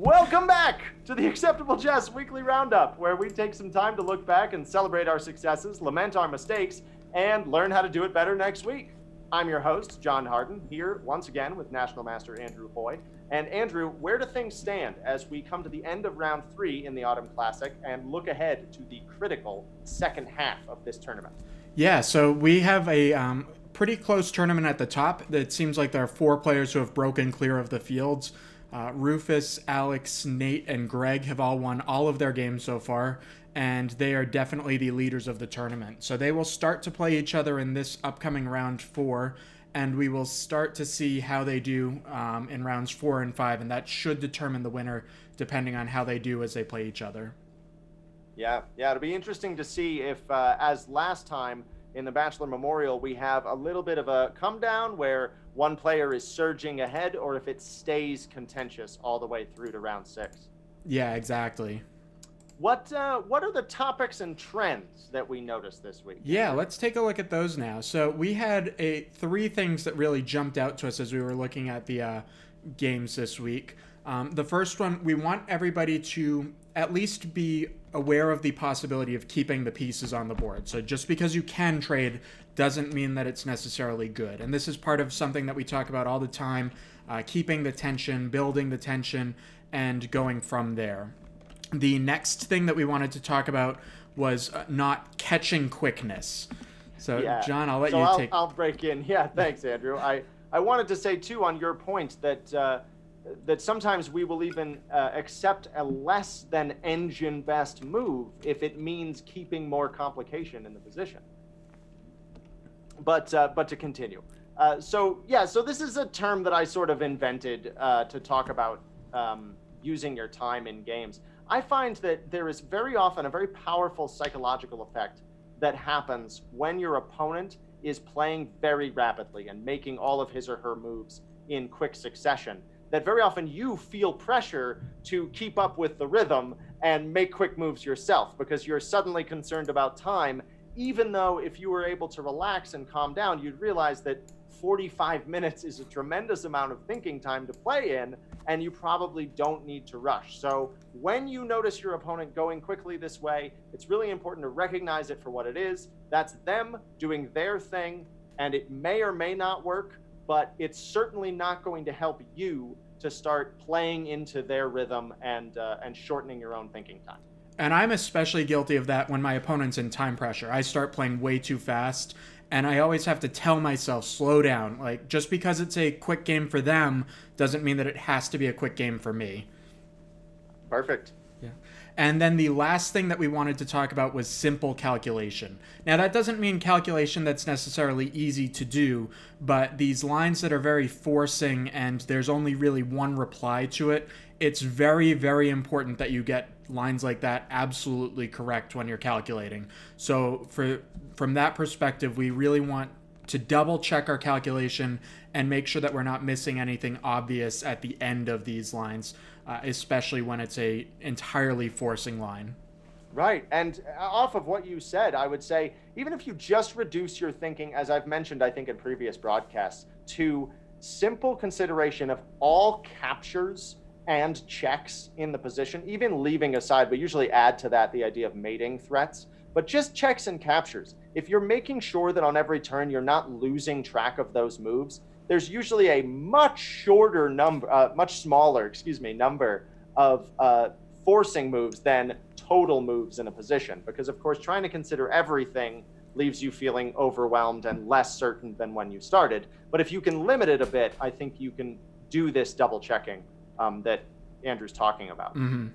Welcome back to the Acceptable Chess Weekly Roundup, where we take some time to look back and celebrate our successes, lament our mistakes, and learn how to do it better next week. I'm your host, John Harden, here once again with National Master Andrew Hoy. And Andrew, where do things stand as we come to the end of round 3 in the Autumn Classic and look ahead to the critical second half of this tournament? Yeah, so we have a pretty close tournament at the top. It seems like there are 4 players who have broken clear of the fields. Rufus, Alex, Nate, and Greg have all won all of their games so far, and they are definitely the leaders of the tournament. So they will start to play each other in this upcoming round 4, and we will start to see how they do in rounds 4 and 5, and that should determine the winner depending on how they do as they play each other. Yeah, it'll be interesting to see if, as last time in the Bachelor Memorial, we have a little bit of a come down where one player is surging ahead, or if it stays contentious all the way through to round 6. Yeah, exactly. What are the topics and trends that we noticed this week? Yeah, let's take a look at those now. So we had 3 things that really jumped out to us as we were looking at the games this week. The first one, we want everybody to at least be aware of the possibility of keeping the pieces on the board. So just because you can trade doesn't mean that it's necessarily good. And this is part of something that we talk about all the time, keeping the tension, building the tension, and going from there. The next thing that we wanted to talk about was not catching quickness. So, yeah. John, I'll let you take... I'll break in. Yeah, thanks, Andrew. I wanted to say, too, on your point that that sometimes we will even accept a less than engine best move if it means keeping more complication in the position. But to continue. So this is a term that I sort of invented to talk about using your time in games. I find that there is very often a very powerful psychological effect that happens when your opponent is playing very rapidly and making all of his or her moves in quick succession, that very often you feel pressure to keep up with the rhythm and make quick moves yourself because you're suddenly concerned about time, even though if you were able to relax and calm down, you'd realize that 45 minutes is a tremendous amount of thinking time to play in, and you probably don't need to rush. So when you notice your opponent going quickly this way, it's really important to recognize it for what it is. That's them doing their thing, and it may or may not work, but it's certainly not going to help you to start playing into their rhythm and shortening your own thinking time. And I'm especially guilty of that when my opponent's in time pressure. I start playing way too fast, and I always have to tell myself, slow down. Like, just because it's a quick game for them doesn't mean that it has to be a quick game for me. Perfect. Yeah. And then the last thing that we wanted to talk about was simple calculation. Now, that doesn't mean calculation that's necessarily easy to do, but these lines that are very forcing and there's only really one reply to it, it's very, very important that you get lines like that absolutely correct when you're calculating. So from that perspective, we really want to double check our calculation and make sure that we're not missing anything obvious at the end of these lines, especially when it's a entirely forcing line. Right, and off of what you said, I would say, even if you just reduce your thinking, as I've mentioned, I think in previous broadcasts, to simple consideration of all captures and checks in the position, even leaving aside, we usually add to that the idea of mating threats, but just checks and captures. If you're making sure that on every turn you're not losing track of those moves, there's usually a much smaller number of forcing moves than total moves in a position, because of course trying to consider everything leaves you feeling overwhelmed and less certain than when you started. But if you can limit it a bit, I think you can do this double checking that Andrew's talking about. Mm-hmm.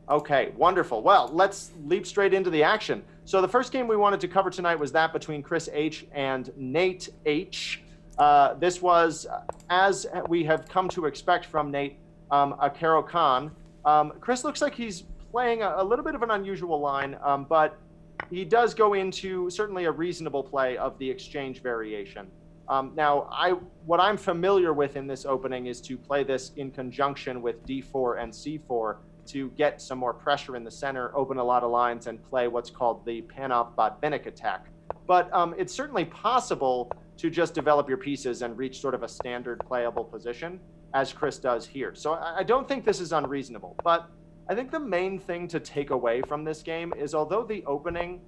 Okay, wonderful. Well, let's leap straight into the action. So the first game we wanted to cover tonight was that between Chris H. and Nate H. This was, as we have come to expect from Nate, a Caro-Kann. Chris looks like he's playing a little bit of an unusual line, but he does go into certainly a reasonable play of the exchange variation. Now, what I'm familiar with in this opening is to play this in conjunction with D4 and C4 to get some more pressure in the center, open a lot of lines, and play what's called the Panov-Botvinnik attack. But it's certainly possible to just develop your pieces and reach sort of a standard playable position. as Chris does here. So I don't think this is unreasonable, but I think the main thing to take away from this game is, although the opening,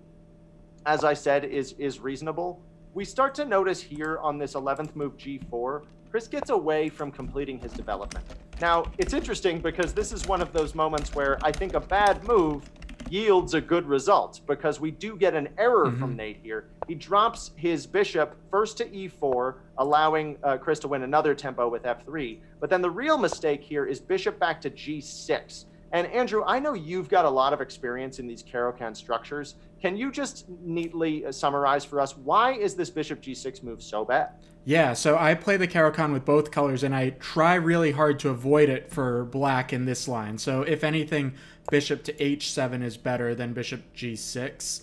as I said, is reasonable, we start to notice here on this 11th move G4, Chris gets away from completing his development. Now, it's interesting because this is one of those moments where I think a bad move yields a good result, because we do get an error from Nate here. He drops his bishop first to e4, allowing Chris to win another tempo with f3. But then the real mistake here is bishop back to g6. And Andrew, I know you've got a lot of experience in these Caro-Kann structures. Can you just neatly summarize for us, why is this bishop g6 move so bad? Yeah, so I play the Caro-Kann with both colors, and I try really hard to avoid it for black in this line. So if anything, bishop to h7 is better than bishop g6.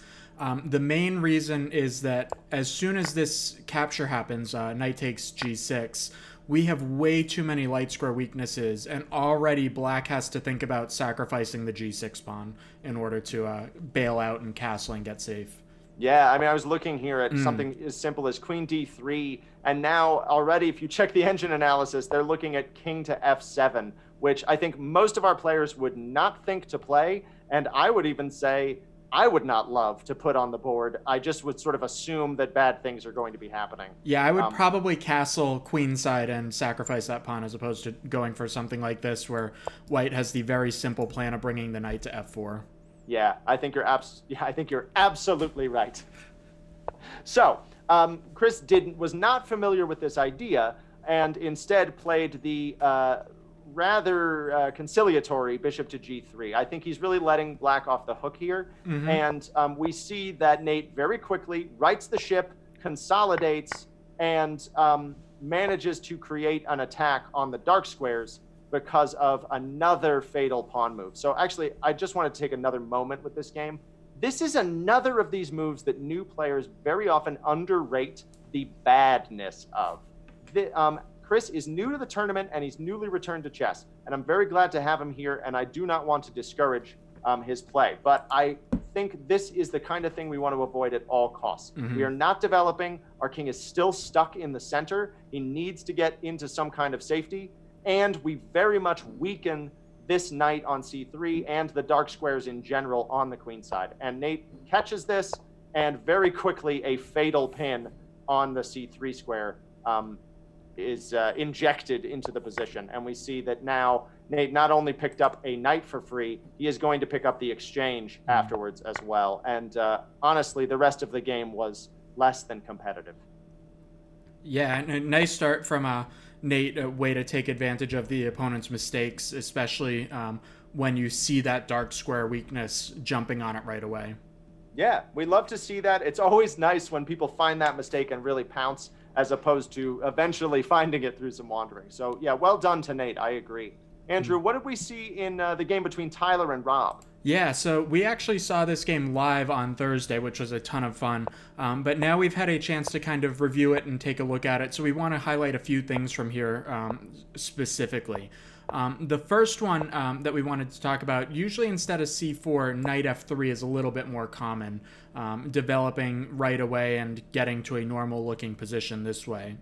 The main reason is that as soon as this capture happens, knight takes g6, we have way too many light square weaknesses, and already black has to think about sacrificing the g6 pawn in order to bail out and castle and get safe. Yeah, I mean, I was looking here at something as simple as queen d3, and now already, if you check the engine analysis, they're looking at king to f7, which I think most of our players would not think to play, and I would even say I would not love to put on the board. I just would sort of assume that bad things are going to be happening. Yeah, I would probably castle queenside and sacrifice that pawn, as opposed to going for something like this where white has the very simple plan of bringing the knight to f4. Yeah, I think you're absolutely right. So, Chris was not familiar with this idea, and instead played the rather conciliatory bishop to g3. I think he's really letting black off the hook here, and we see that Nate very quickly rights the ship, consolidates, and manages to create an attack on the dark squares because of another fatal pawn move. So actually, I just want to take another moment with this game. This is another of these moves that new players very often underrate the badness of. Chris is new to the tournament, and he's newly returned to chess, and I'm very glad to have him here, and I do not want to discourage his play. But I think this is the kind of thing we want to avoid at all costs. We are not developing. Our king is still stuck in the center. He needs to get into some kind of safety. And we very much weaken this knight on c3 and the dark squares in general on the queen side. And Nate catches this, and very quickly a fatal pin on the c3 square is injected into the position. And we see that now Nate not only picked up a knight for free, he is going to pick up the exchange afterwards as well. And honestly, the rest of the game was less than competitive. Yeah, and a nice start from Nate, a way to take advantage of the opponent's mistakes, especially when you see that dark square weakness, jumping on it right away. Yeah, we love to see that. It's always nice when people find that mistake and really pounce, as opposed to eventually finding it through some wandering. So yeah, well done to Nate, I agree. Andrew, what did we see in the game between Tyler and Rob? Yeah, so we actually saw this game live on Thursday, which was a ton of fun. But now we've had a chance to kind of review it and take a look at it. So we want to highlight a few things from here specifically. The first one that we wanted to talk about, usually instead of c4, knight f3 is a little bit more common, developing right away and getting to a normal looking position this way.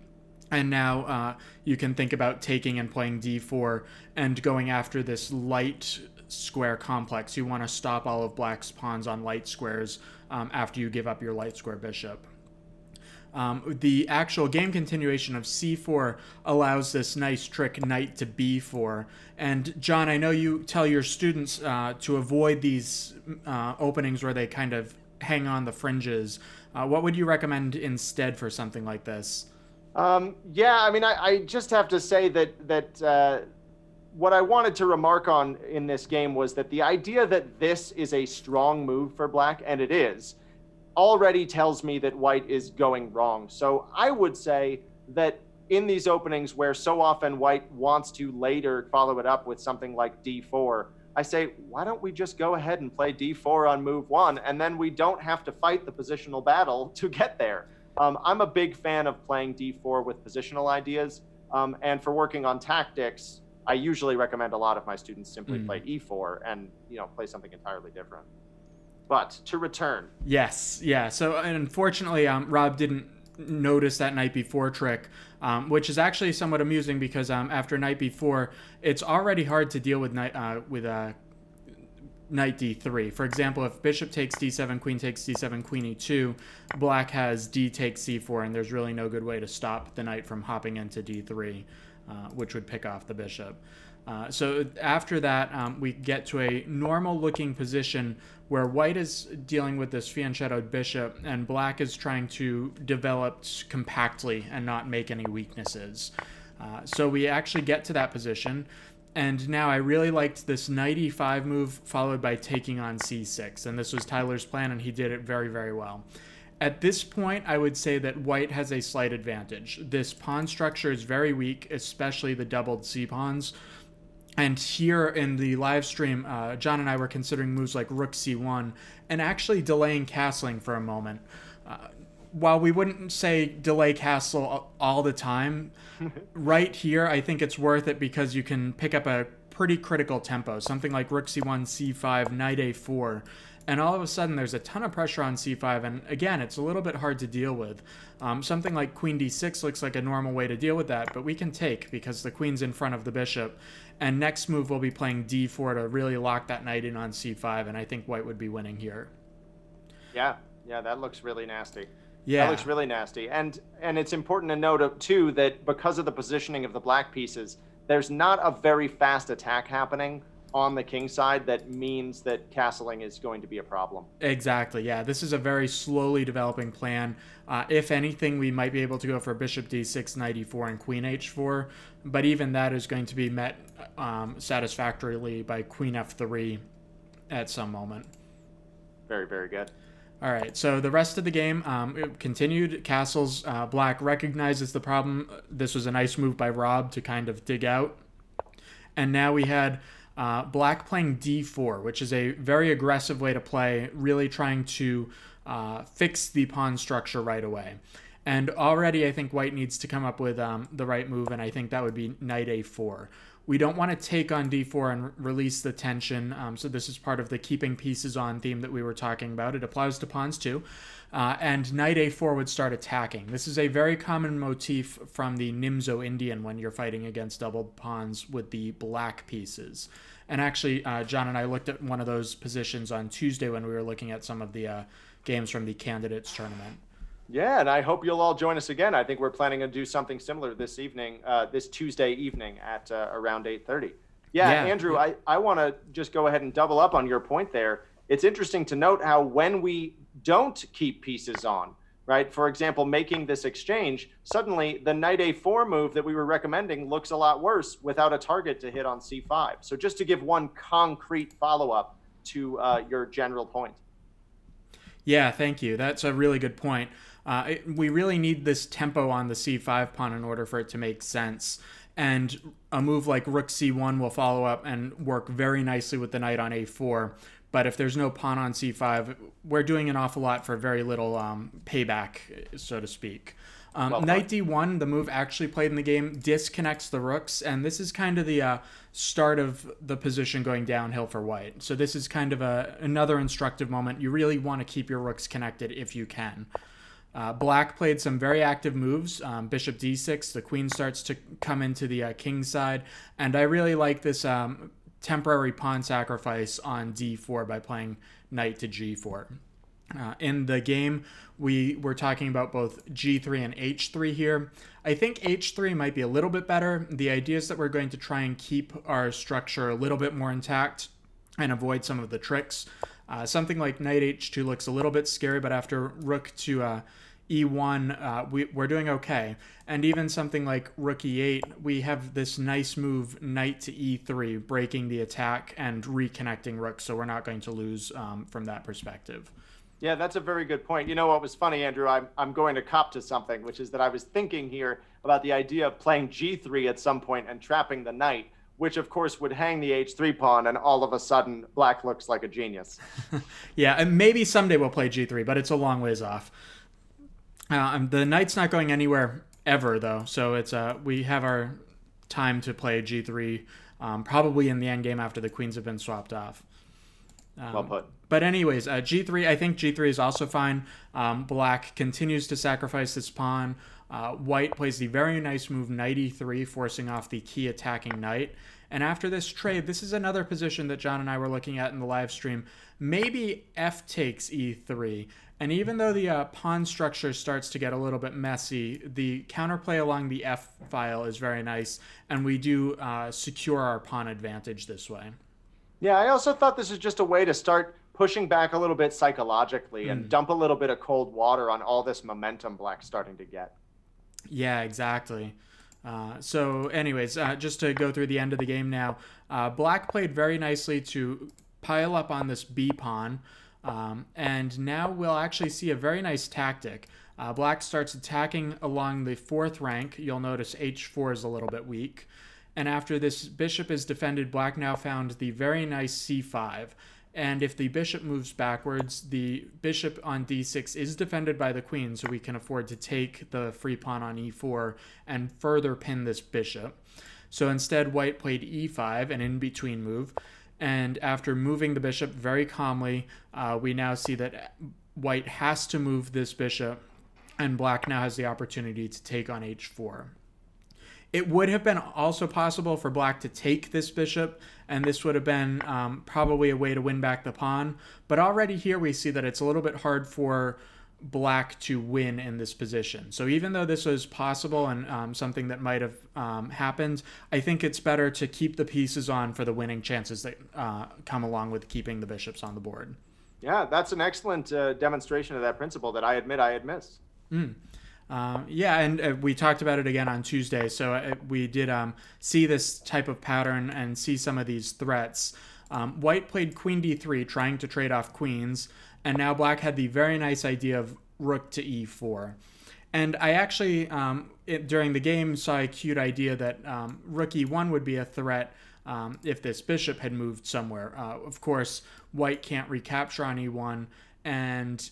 And now you can think about taking and playing d4 and going after this light square complex. You want to stop all of black's pawns on light squares after you give up your light square bishop. The actual game continuation of c4 allows this nice trick knight to b4. And John, I know you tell your students to avoid these openings where they kind of hang on the fringes. What would you recommend instead for something like this? Yeah, I mean, I just have to say that what I wanted to remark on in this game was that the idea that this is a strong move for black, and it is, already tells me that white is going wrong. So I would say that in these openings where so often white wants to later follow it up with something like d4, I say, why don't we just go ahead and play d4 on move one, and then we don't have to fight the positional battle to get there. I'm a big fan of playing d4 with positional ideas, and for working on tactics, I usually recommend a lot of my students simply play e4 and play something entirely different. But to return. Yes, yeah. So unfortunately, Rob didn't notice that knight b4 trick, which is actually somewhat amusing because after knight b4, it's already hard to deal with knight d3. For example, if bishop takes d7, queen takes d7, queen e2, black has d takes c4, and there's really no good way to stop the knight from hopping into d3, which would pick off the bishop. So after that, we get to a normal looking position where white is dealing with this fianchettoed bishop and black is trying to develop compactly and not make any weaknesses. So we actually get to that position. And now I really liked this knight e5 move followed by taking on c6. And this was Tyler's plan, and he did it very, very well. At this point, I would say that white has a slight advantage. This pawn structure is very weak, especially the doubled c-pawns. And here in the live stream, John and I were considering moves like rook c1 and actually delaying castling for a moment. While we wouldn't say delay castle all the time, right here I think it's worth it because you can pick up a pretty critical tempo. Something like rook c1, c5, knight a4. And all of a sudden, there's a ton of pressure on c5, and again, it's a little bit hard to deal with. Something like queen d6 looks like a normal way to deal with that, but we can take because the queen's in front of the bishop. And next move, we'll be playing d4 to really lock that knight in on c5, and I think white would be winning here. Yeah, that looks really nasty. Yeah. That looks really nasty. And it's important to note, too, that because of the positioning of the black pieces, there's not a very fast attack happening on the king side that means that castling is going to be a problem. Exactly, yeah. This is a very slowly developing plan. If anything, we might be able to go for bishop d6, knight e4, and queen h4, but even that is going to be met satisfactorily by queen f3 at some moment. Very, very good. All right, so the rest of the game continued. Castles, black recognizes the problem. This was a nice move by Rob to kind of dig out. And now we had black playing d4, which is a very aggressive way to play, really trying to fix the pawn structure right away. And already I think white needs to come up with the right move, and I think that would be knight a4. We don't want to take on d4 and release the tension, so this is part of the keeping pieces on theme that we were talking about. It applies to pawns too. And knight a4 would start attacking. This is a very common motif from the Nimzo Indian when you're fighting against doubled pawns with the black pieces. And actually, John and I looked at one of those positions on Tuesday when we were looking at some of the games from the candidates tournament. Yeah, and I hope you'll all join us again. I think we're planning to do something similar this evening, this Tuesday evening at around 8:30. Yeah, Andrew, I want to just go ahead and double up on your point there. It's interesting to note how when we don't keep pieces on, right, for example, making this exchange, suddenly the knight a4 move that we were recommending looks a lot worse without a target to hit on c5. So just to give one concrete follow-up to your general point. Yeah, thank you. That's a really good point. We really need this tempo on the c5 pawn in order for it to make sense. And a move like rook c1 will follow up and work very nicely with the knight on a4. But if there's no pawn on c5, we're doing an awful lot for very little payback, so to speak. Knight d1, the move actually played in the game, disconnects the rooks, and this is kind of the start of the position going downhill for white. So this is kind of another instructive moment. You really want to keep your rooks connected if you can. Black played some very active moves. Bishop d6, the queen starts to come into the king side, and I really like this temporary pawn sacrifice on d4 by playing knight to g4. In the game, we were talking about both g3 and h3 here. I think h3 might be a little bit better. The idea is that we're going to try and keep our structure a little bit more intact and avoid some of the tricks. Something like knight h2 looks a little bit scary, but after rook to e1, we're doing okay. And even something like rook e8, we have this nice move, knight to e3, breaking the attack and reconnecting rooks, so we're not going to lose from that perspective. Yeah, that's a very good point. You know what was funny, Andrew? I'm going to cop to something, which is that I was thinking here about the idea of playing g3 at some point and trapping the knight, which of course would hang the h3 pawn, and all of a sudden black looks like a genius. Yeah, and maybe someday we'll play g3, but it's a long ways off. The knight's not going anywhere ever, though, so it's we have our time to play g3, probably in the endgame after the queens have been swapped off. Well put. But anyways, g3, I think g3 is also fine. Black continues to sacrifice this pawn. White plays the very nice move knight e3, forcing off the key attacking knight. And after this trade, this is another position that John and I were looking at in the live stream. Maybe f takes e3. And even though the pawn structure starts to get a little bit messy, the counterplay along the f file is very nice, and we do secure our pawn advantage this way. Yeah, I also thought this was just a way to start pushing back a little bit psychologically and dump a little bit of cold water on all this momentum Black's starting to get. Yeah, exactly. So anyways, just to go through the end of the game now, Black played very nicely to pile up on this b pawn, and now we'll actually see a very nice tactic. Black starts attacking along the 4th rank. You'll notice h4 is a little bit weak. And after this bishop is defended, Black now found the very nice c5. And if the bishop moves backwards, the bishop on d6 is defended by the queen, so we can afford to take the free pawn on e4 and further pin this bishop. So instead, White played e5, an in-between move. And after moving the bishop very calmly, we now see that White has to move this bishop, and Black now has the opportunity to take on h4. It would have been also possible for Black to take this bishop, and this would have been probably a way to win back the pawn. But already here we see that it's a little bit hard for Black to win in this position. So even though this was possible and something that might have happened, I think it's better to keep the pieces on for the winning chances that come along with keeping the bishops on the board. Yeah, that's an excellent demonstration of that principle that I admit I had missed. Yeah, and we talked about it again on Tuesday. So we did see this type of pattern and see some of these threats. White played queen d3, trying to trade off queens, and now Black had the very nice idea of rook to e4. And I actually, during the game, saw a cute idea that rook e1 would be a threat if this bishop had moved somewhere. Of course, White can't recapture on e1, and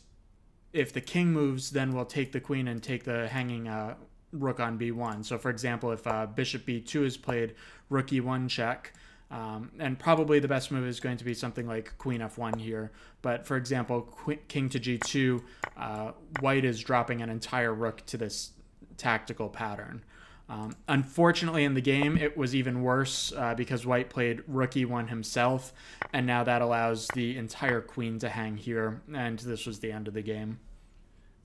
if the king moves, then we'll take the queen and take the hanging rook on b1. So for example, if bishop b2 is played, rook e1 check, and probably the best move is going to be something like queen f1 here. But for example, king to g2, White is dropping an entire rook to this tactical pattern. Unfortunately, in the game, it was even worse because White played rook e1 himself, and now that allows the entire queen to hang here, and this was the end of the game.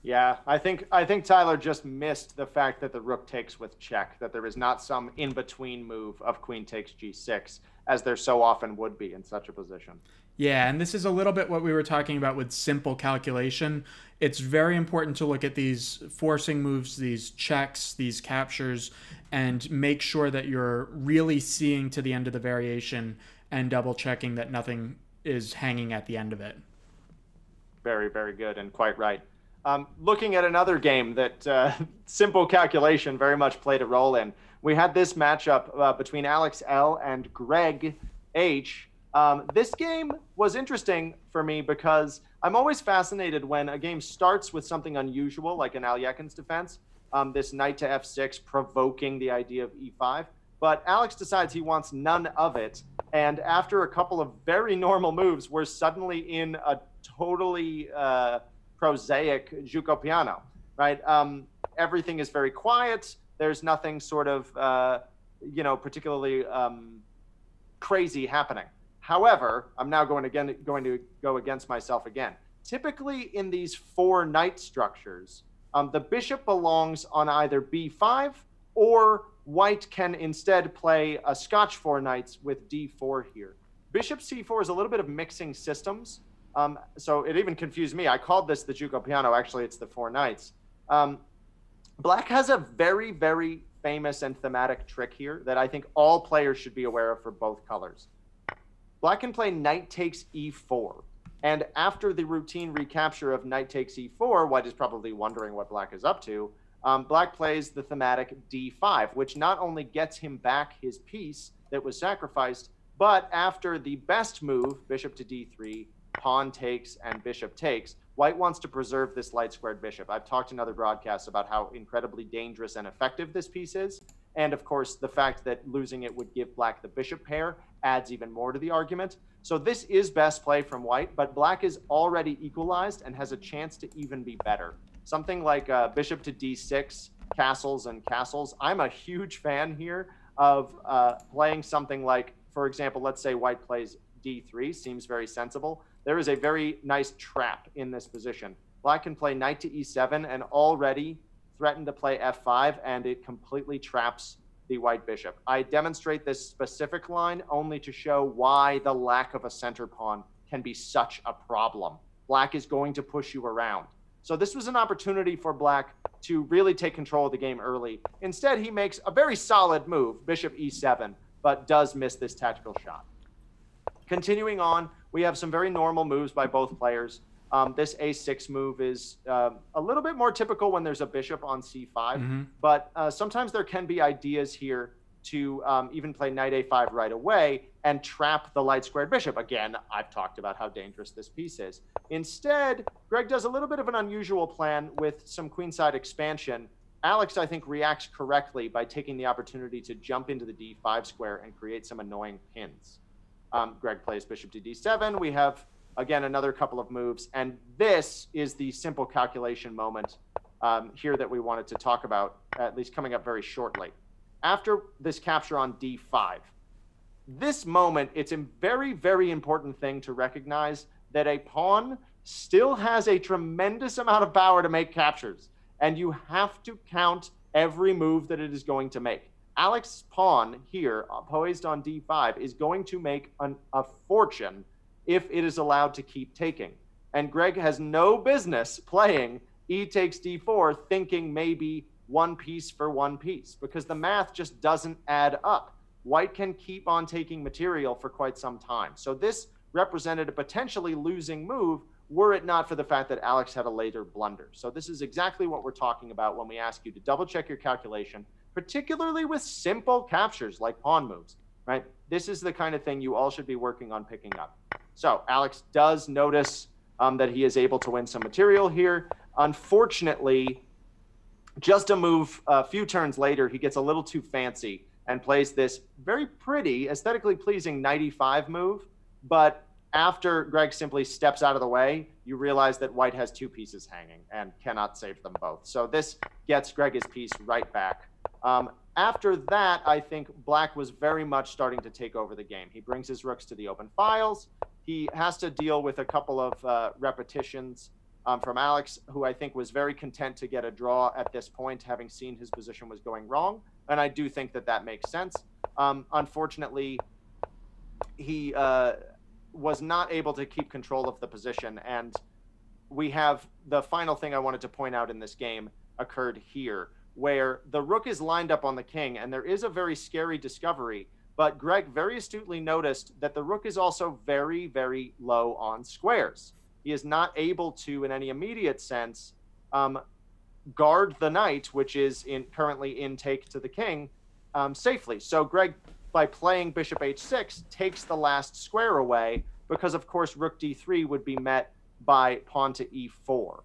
Yeah, I think Tyler just missed the fact that the rook takes with check, that there is not some in-between move of queen takes g6, as there so often would be in such a position. Yeah, and this is a little bit what we were talking about with simple calculation. It's very important to look at these forcing moves, these checks, these captures, and make sure that you're really seeing to the end of the variation and double checking that nothing is hanging at the end of it. Very, very good, and quite right. Looking at another game that simple calculation very much played a role in, we had this matchup between Alex L. and Greg H. This game was interesting for me because I'm always fascinated when a game starts with something unusual, like an Alyekin's defense, this knight to f6, provoking the idea of e5. But Alex decides he wants none of it, and after a couple of very normal moves, we're suddenly in a totally prosaic Juco piano, right? Everything is very quiet. There's nothing sort of, particularly crazy happening. However, I'm now going to go against myself again. Typically in these 4 knight structures, the bishop belongs on either b5, or White can instead play a Scotch 4 knights with d4 here. Bishop c4 is a little bit of mixing systems. So it even confused me. I called this the Juco piano. Actually, it's the 4 knights. Black has a very, very famous and thematic trick here that I think all players should be aware of for both colors. Black can play knight takes e4. And after the routine recapture of knight takes e4, White is probably wondering what Black is up to. Black plays the thematic d5, which not only gets him back his piece that was sacrificed, but after the best move, bishop to d3, pawn takes, and bishop takes, White wants to preserve this light-squared bishop. I've talked in other broadcasts about how incredibly dangerous and effective this piece is, and of course, the fact that losing it would give Black the bishop pair, adds even more to the argument. So this is best play from white, but black is already equalized and has a chance to even be better. Something like bishop to d6, castles and castles. I'm a huge fan here of playing something like, for example, let's say white plays d3, seems very sensible. There is a very nice trap in this position. Black can play knight to e7 and already threaten to play f5, and it completely traps the white bishop. I demonstrate this specific line only to show why the lack of a center pawn can be such a problem. Black is going to push you around. So this was an opportunity for black to really take control of the game early. Instead, he makes a very solid move, bishop e7, but does miss this tactical shot. Continuing on, we have some very normal moves by both players. This a6 move is a little bit more typical when there's a bishop on c5, but sometimes there can be ideas here to even play knight a5 right away and trap the light squared bishop. Again, I've talked about how dangerous this piece is. Instead, Greg does a little bit of an unusual plan with some queenside expansion. Alex, I think, reacts correctly by taking the opportunity to jump into the d5 square and create some annoying pins. Greg plays bishop to d7. We have, again, another couple of moves, and this is the simple calculation moment here that we wanted to talk about, at least coming up very shortly. After this capture on d5, this moment, it's a very, very important thing to recognize that a pawn still has a tremendous amount of power to make captures, and you have to count every move that it is going to make. Alex's pawn here, poised on d5, is going to make a fortune if it is allowed to keep taking. And Greg has no business playing e takes d4 thinking maybe one piece for one piece, because the math just doesn't add up. White can keep on taking material for quite some time. So this represented a potentially losing move were it not for the fact that Alex had a later blunder. So this is exactly what we're talking about when we ask you to double check your calculation, particularly with simple captures like pawn moves, right? This is the kind of thing you all should be working on picking up. So Alex does notice that he is able to win some material here. Unfortunately, just a few turns later, he gets a little too fancy and plays this very pretty, aesthetically pleasing knight e5 move. But after Greg simply steps out of the way, you realize that white has two pieces hanging and cannot save them both. So this gets Greg his piece right back. After that, I think black was very much starting to take over the game. He brings his rooks to the open files. He has to deal with a couple of repetitions from Alex, who I think was very content to get a draw at this point, having seen his position was going wrong. And I do think that that makes sense. Unfortunately, he was not able to keep control of the position. And we have the final thing I wanted to point out in this game occurred here, where the rook is lined up on the king, and there is a very scary discovery. But Greg very astutely noticed that the rook is also very, very low on squares. He is not able to, in any immediate sense, guard the knight, which is currently in take to the king, safely. So Greg, by playing bishop h6, takes the last square away, because, of course, rook d3 would be met by pawn to e4,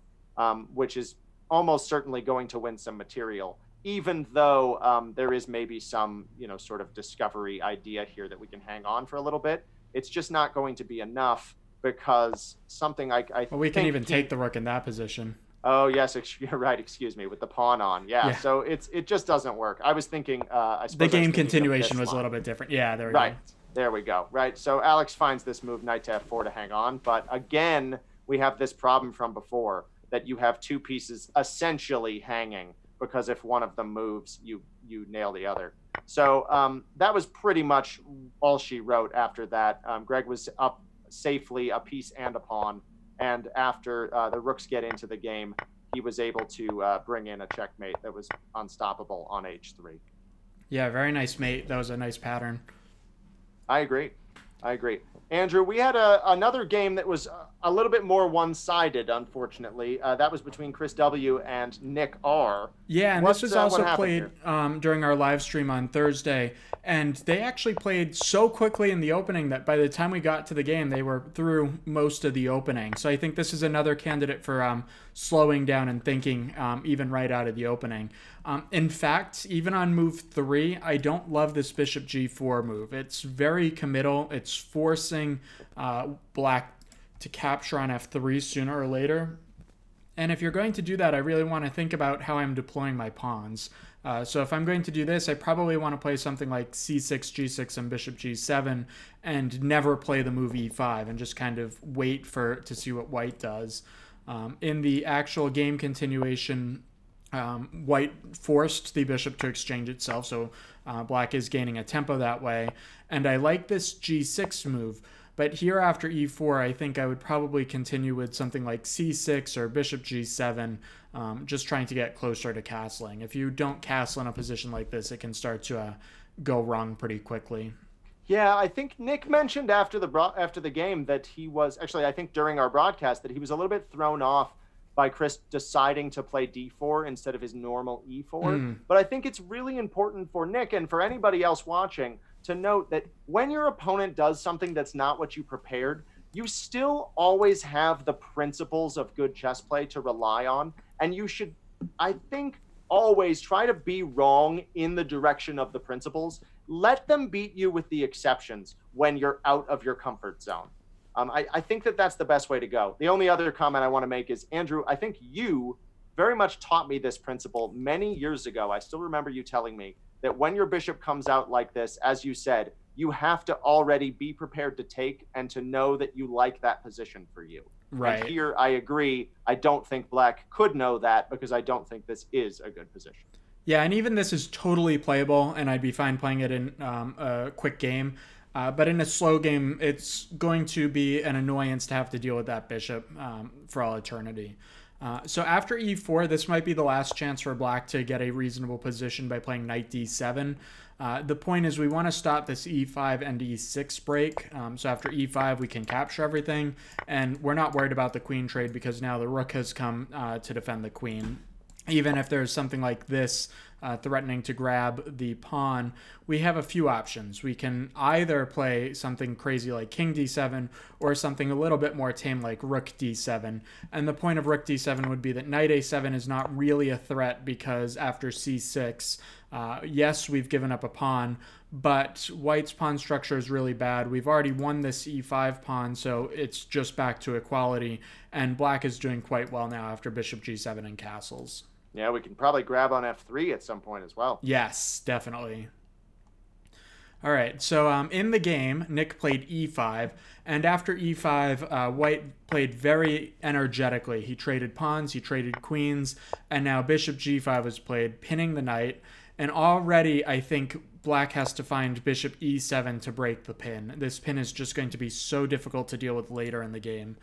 which is almost certainly going to win some material, even though there is maybe some, sort of discovery idea here that we can hang on for a little bit. It's just not going to be enough, because something well, we can even take the rook in that position. Oh, yes, you're right. Excuse me, with the pawn on. Yeah. So it just doesn't work. I was thinking, I suppose the game continuation was a little bit different. Yeah, there we go. There we go. Right. So Alex finds this move, knight to f4, to hang on. But again, we have this problem from before, that you have two pieces essentially hanging, because if one of them moves, you nail the other. So that was pretty much all she wrote after that. Greg was up safely a piece and a pawn, and after the rooks get into the game, he was able to bring in a checkmate that was unstoppable on h3. Yeah, very nice mate. That was a nice pattern. I agree. I agree. Andrew, we had another game that was a little bit more one-sided, unfortunately. That was between Chris W. and Nick R. Yeah, and this was also played here? during our live stream on Thursday. And they actually played so quickly in the opening that by the time we got to the game, they were through most of the opening. So I think this is another candidate for slowing down and thinking even right out of the opening. In fact, even on move 3, I don't love this bishop g4 move. It's very committal. It's forcing black to capture on f3 sooner or later. And if you're going to do that, I really want to think about how I'm deploying my pawns. So if I'm going to do this, I probably want to play something like c6, g6, and bishop g7, and never play the move e5, and just kind of wait to see what white does. In the actual game continuation, white forced the bishop to exchange itself, so black is gaining a tempo that way. And I like this g6 move. But here after e4, I think I would probably continue with something like c6 or bishop g7, just trying to get closer to castling. If you don't castle in a position like this, it can start to go wrong pretty quickly. Yeah, I think Nick mentioned after the game that he was, actually I think during our broadcast, that he was a little bit thrown off by Chris deciding to play d4 instead of his normal e4. But I think it's really important for Nick and for anybody else watching to note that when your opponent does something that's not what you prepared, you still always have the principles of good chess play to rely on. And you should, I think, always try to be wrong in the direction of the principles. Let them beat you with the exceptions when you're out of your comfort zone. I think that that's the best way to go. The only other comment I want to make is, Andrew, I think you very much taught me this principle many years ago. I still remember you telling me that when your bishop comes out like this, as you said, you have to already be prepared to take and to know that you like that position for you. Right. And here I agree. I don't think black could know that because I don't think this is a good position. Yeah, and even this is totally playable, and I'd be fine playing it in a quick game. But in a slow game, it's going to be an annoyance to have to deal with that bishop for all eternity. So after e4, this might be the last chance for black to get a reasonable position by playing knight d7. The point is we want to stop this e5 and e6 break. So after e5, we can capture everything, and we're not worried about the queen trade because now the rook has come to defend the queen. Even if there's something like this threatening to grab the pawn, we have a few options. We can either play something crazy like king d7 or something a little bit more tame like rook d7. And the point of rook d7 would be that knight a7 is not really a threat because after c6, yes, we've given up a pawn, but white's pawn structure is really bad. We've already won this e5 pawn, so it's just back to equality. And black is doing quite well now after bishop g7 and castles. Yeah, we can probably grab on f3 at some point as well. Yes, definitely. All right, so in the game, Nick played e5, and after e5, white played very energetically. He traded pawns, he traded queens, and now bishop g5 was played, pinning the knight. And already, I think black has to find bishop e7 to break the pin. This pin is just going to be so difficult to deal with later in the game.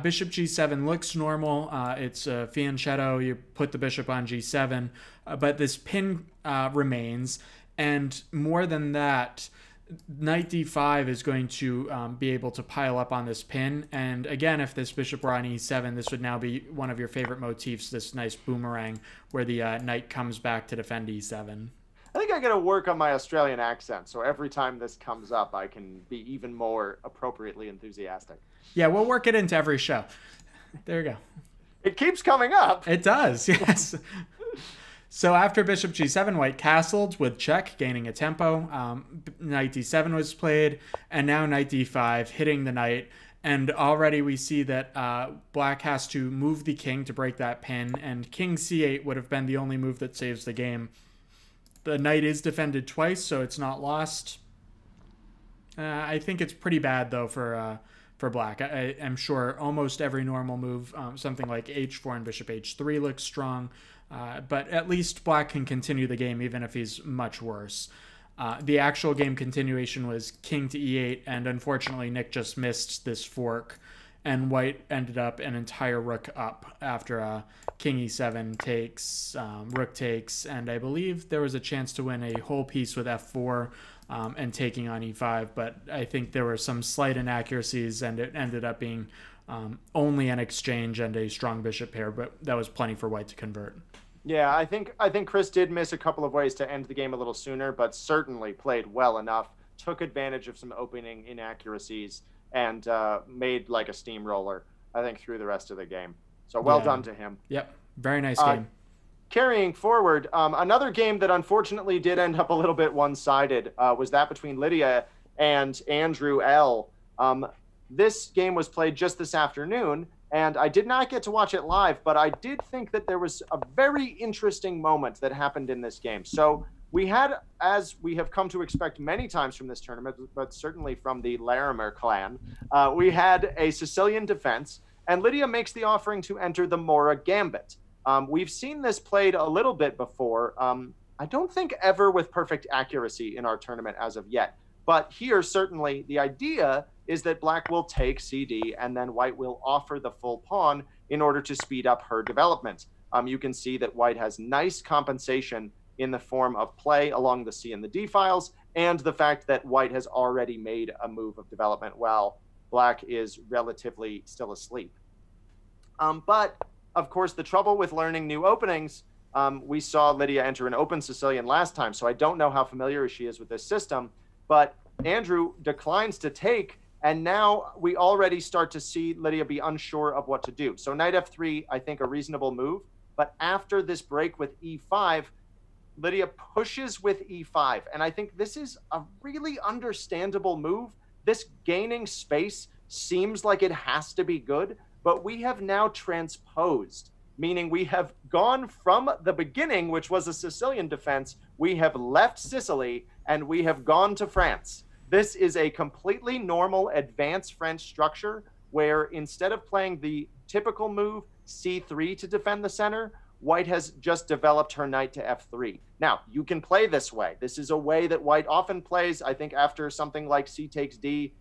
Bishop g7 looks normal. It's a fianchetto. You put the bishop on g7, but this pin remains. And more than that, knight d5 is going to be able to pile up on this pin. And again, if this bishop were on e7, this would now be one of your favorite motifs, this nice boomerang where the knight comes back to defend e7. I think I got to work on my Australian accent, so every time this comes up, I can be even more appropriately enthusiastic. Yeah, we'll work it into every show. There you go. It keeps coming up. It does, yes. So after bishop g7, white castled with check, gaining a tempo. Knight d7 was played, and now knight d5, hitting the knight. And already we see that black has to move the king to break that pin, and king c8 would have been the only move that saves the game. The knight is defended twice, so it's not lost. I think it's pretty bad, though, for black. I am sure almost every normal move, something like h4 and bishop h3 looks strong, but at least black can continue the game even if he's much worse. The actual game continuation was king to e8, and unfortunately Nick just missed this fork, and white ended up an entire rook up after king e7 takes, rook takes, and I believe there was a chance to win a whole piece with f4, and taking on e5. But I think there were some slight inaccuracies, and it ended up being only an exchange and a strong bishop pair, but that was plenty for white to convert. Yeah, I think Chris did miss a couple of ways to end the game a little sooner, but certainly played well enough, took advantage of some opening inaccuracies, and made like a steamroller, I think, through the rest of the game. So well done to him. Yep, very nice game. Carrying forward, another game that unfortunately did end up a little bit one-sided was that between Lydia and Andrew L. This game was played just this afternoon, and I did not get to watch it live, but I did think that there was a very interesting moment that happened in this game. So we had, as we have come to expect many times from this tournament, but certainly from the Larimer clan, we had a Sicilian defense, and Lydia makes the offering to enter the Mora Gambit. We've seen this played a little bit before. I don't think ever with perfect accuracy in our tournament as of yet. But here, certainly, the idea is that black will take CD and then white will offer the full pawn in order to speed up her development. You can see that white has nice compensation in the form of play along the C and the D files, and the fact that white has already made a move of development while black is relatively still asleep. But, of course, the trouble with learning new openings, we saw Lydia enter an open Sicilian last time, so I don't know how familiar she is with this system, but Andrew declines to take, and now we already start to see Lydia be unsure of what to do. So knight f3, I think a reasonable move, but after this break with e5, Lydia pushes with e5, and I think this is a really understandable move. This gaining space seems like it has to be good, but we have now transposed, meaning we have gone from the beginning, which was a Sicilian defense, we have left Sicily, and we have gone to France. This is a completely normal advanced French structure where instead of playing the typical move c3 to defend the center, white has just developed her knight to f3. Now, you can play this way. This is a way that white often plays. I think after something like c takes d,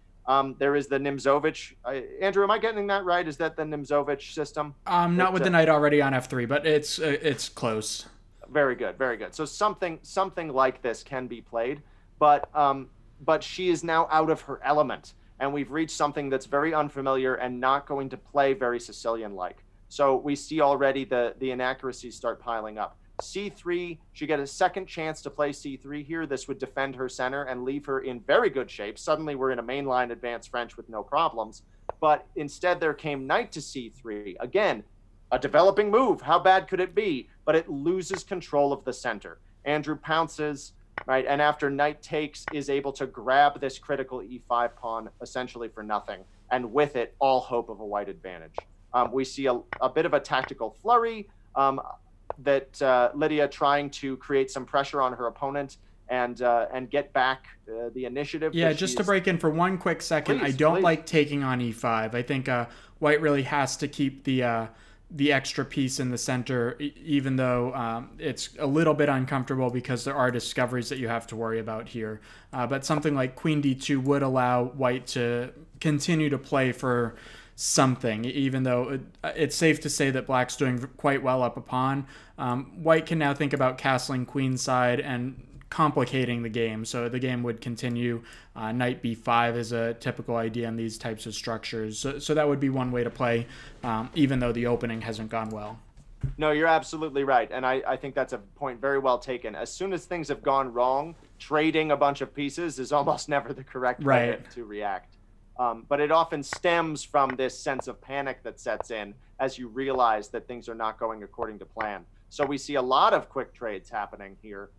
there is the Nimzovich. Andrew, am I getting that right? Is that the Nimzovich system? Not with the knight already on f3, but it's close. Very good, very good. So something like this can be played, but she is now out of her element, and we've reached something that's very unfamiliar and not going to play very Sicilian-like. So we see already the inaccuracies start piling up. c3, she get a second chance to play c3 here. This would defend her center and leave her in very good shape. Suddenly we're in a mainline advanced French with no problems. But instead there came knight to c3. Again, a developing move. How bad could it be? But it loses control of the center. Andrew pounces, right? And after knight takes, is able to grab this critical e5 pawn essentially for nothing. And with it, all hope of a white advantage. We see a bit of a tactical flurry that Lydia trying to create some pressure on her opponent and get back the initiative. Yeah, just to break in for one quick second, please, I don't like taking on e5. I think white really has to keep the extra piece in the center, even though it's a little bit uncomfortable because there are discoveries that you have to worry about here. But something like queen d2 would allow white to continue to play for something, even though it's safe to say that black's doing quite well up a pawn. White can now think about castling queenside and complicating the game, so the game would continue. Knight b5 is a typical idea in these types of structures, so that would be one way to play, even though the opening hasn't gone well. No, you're absolutely right, and I think that's a point very well taken. As soon as things have gone wrong, trading a bunch of pieces is almost never the correct way to react. But it often stems from this sense of panic that sets in as you realize that things are not going according to plan. So we see a lot of quick trades happening here.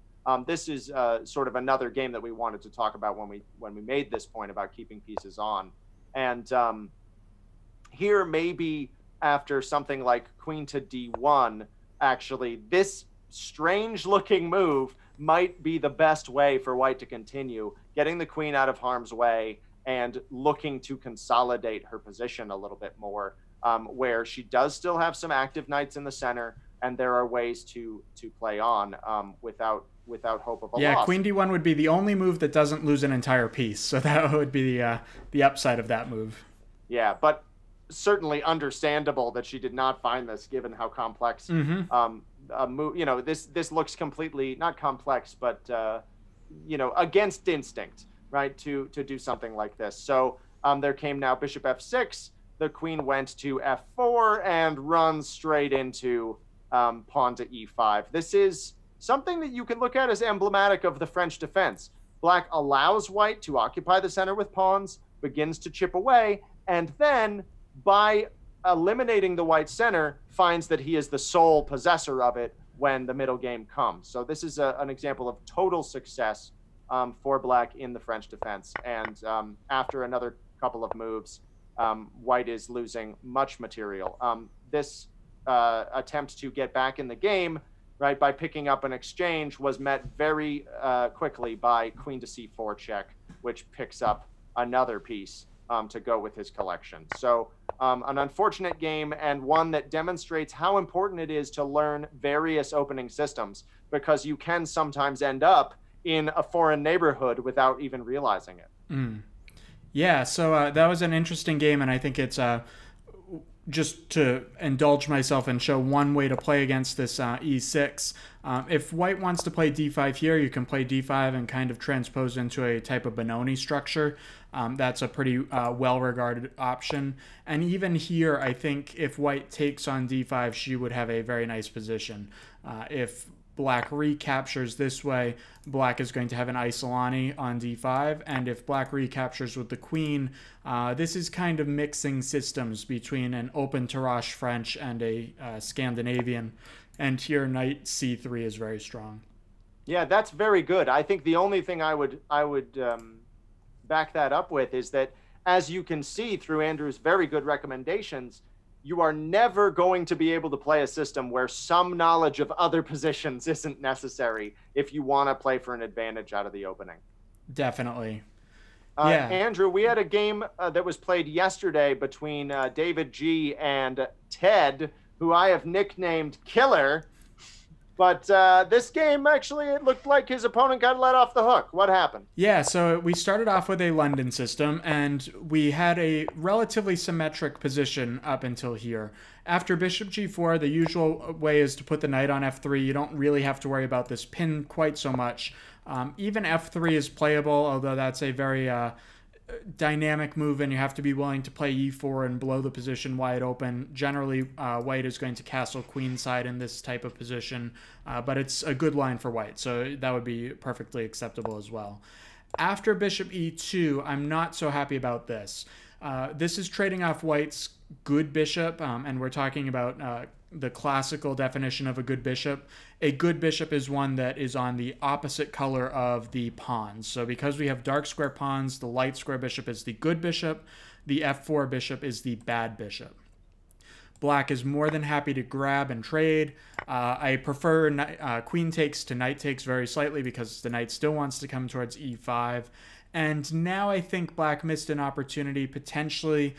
This is sort of another game that we wanted to talk about when we made this point about keeping pieces on. And here maybe after something like queen to d1, actually, this strange looking move might be the best way for white to continue, getting the queen out of harm's way and looking to consolidate her position a little bit more, where she does still have some active knights in the center, and there are ways to play on without hope of a loss. Yeah, queen d1 would be the only move that doesn't lose an entire piece, so that would be the upside of that move. Yeah, but certainly understandable that she did not find this, given how complex a move. You know, this looks completely not complex, but against instinct, right, to do something like this. So there came now bishop f6. The queen went to f4 and runs straight into pawn to e5. This is something that you can look at as emblematic of the French defense. Black allows white to occupy the center with pawns, begins to chip away, and then by eliminating the white center, finds that he is the sole possessor of it when the middle game comes. So this is an example of total success for Black in the French defense. And after another couple of moves, white is losing much material. This attempt to get back in the game, right, by picking up an exchange was met very quickly by queen to c4 check, which picks up another piece to go with his collection. So an unfortunate game, and one that demonstrates how important it is to learn various opening systems, because you can sometimes end up in a foreign neighborhood without even realizing it. Yeah, so that was an interesting game, and I think it's just to indulge myself and show one way to play against this e6. If white wants to play d5 here, you can play d5 and kind of transpose into a type of Benoni structure. That's a pretty well-regarded option. And even here, I think if white takes on d5, she would have a very nice position. If Black recaptures this way, Black is going to have an Isolani on d5, and if Black recaptures with the queen, this is kind of mixing systems between an open Tarrasch French and a Scandinavian, and here knight c3 is very strong. Yeah, that's very good. I think the only thing I would back that up with is that, as you can see through Andrew's very good recommendations, you are never going to be able to play a system where some knowledge of other positions isn't necessary if you want to play for an advantage out of the opening. Definitely. Yeah. Andrew, we had a game that was played yesterday between David G. and Ted, who I have nicknamed Killer. But this game, actually, it looked like his opponent got let off the hook. What happened? Yeah, so we started off with a London system, and we had a relatively symmetric position up until here. After bishop g4, the usual way is to put the knight on f3. You don't really have to worry about this pin quite so much. Even f3 is playable, although that's a very dynamic move, and you have to be willing to play e4 and blow the position wide open. Generally, white is going to castle queenside in this type of position, but it's a good line for white, so that would be perfectly acceptable as well. After bishop e2, I'm not so happy about this. This is trading off white's good bishop, and we're talking about the classical definition of a good bishop. A good bishop is one that is on the opposite color of the pawns. So because we have dark square pawns, the light square bishop is the good bishop, the f4 bishop is the bad bishop. Black is more than happy to grab and trade. I prefer queen takes to knight takes very slightly because the knight still wants to come towards e5. And now I think Black missed an opportunity, potentially.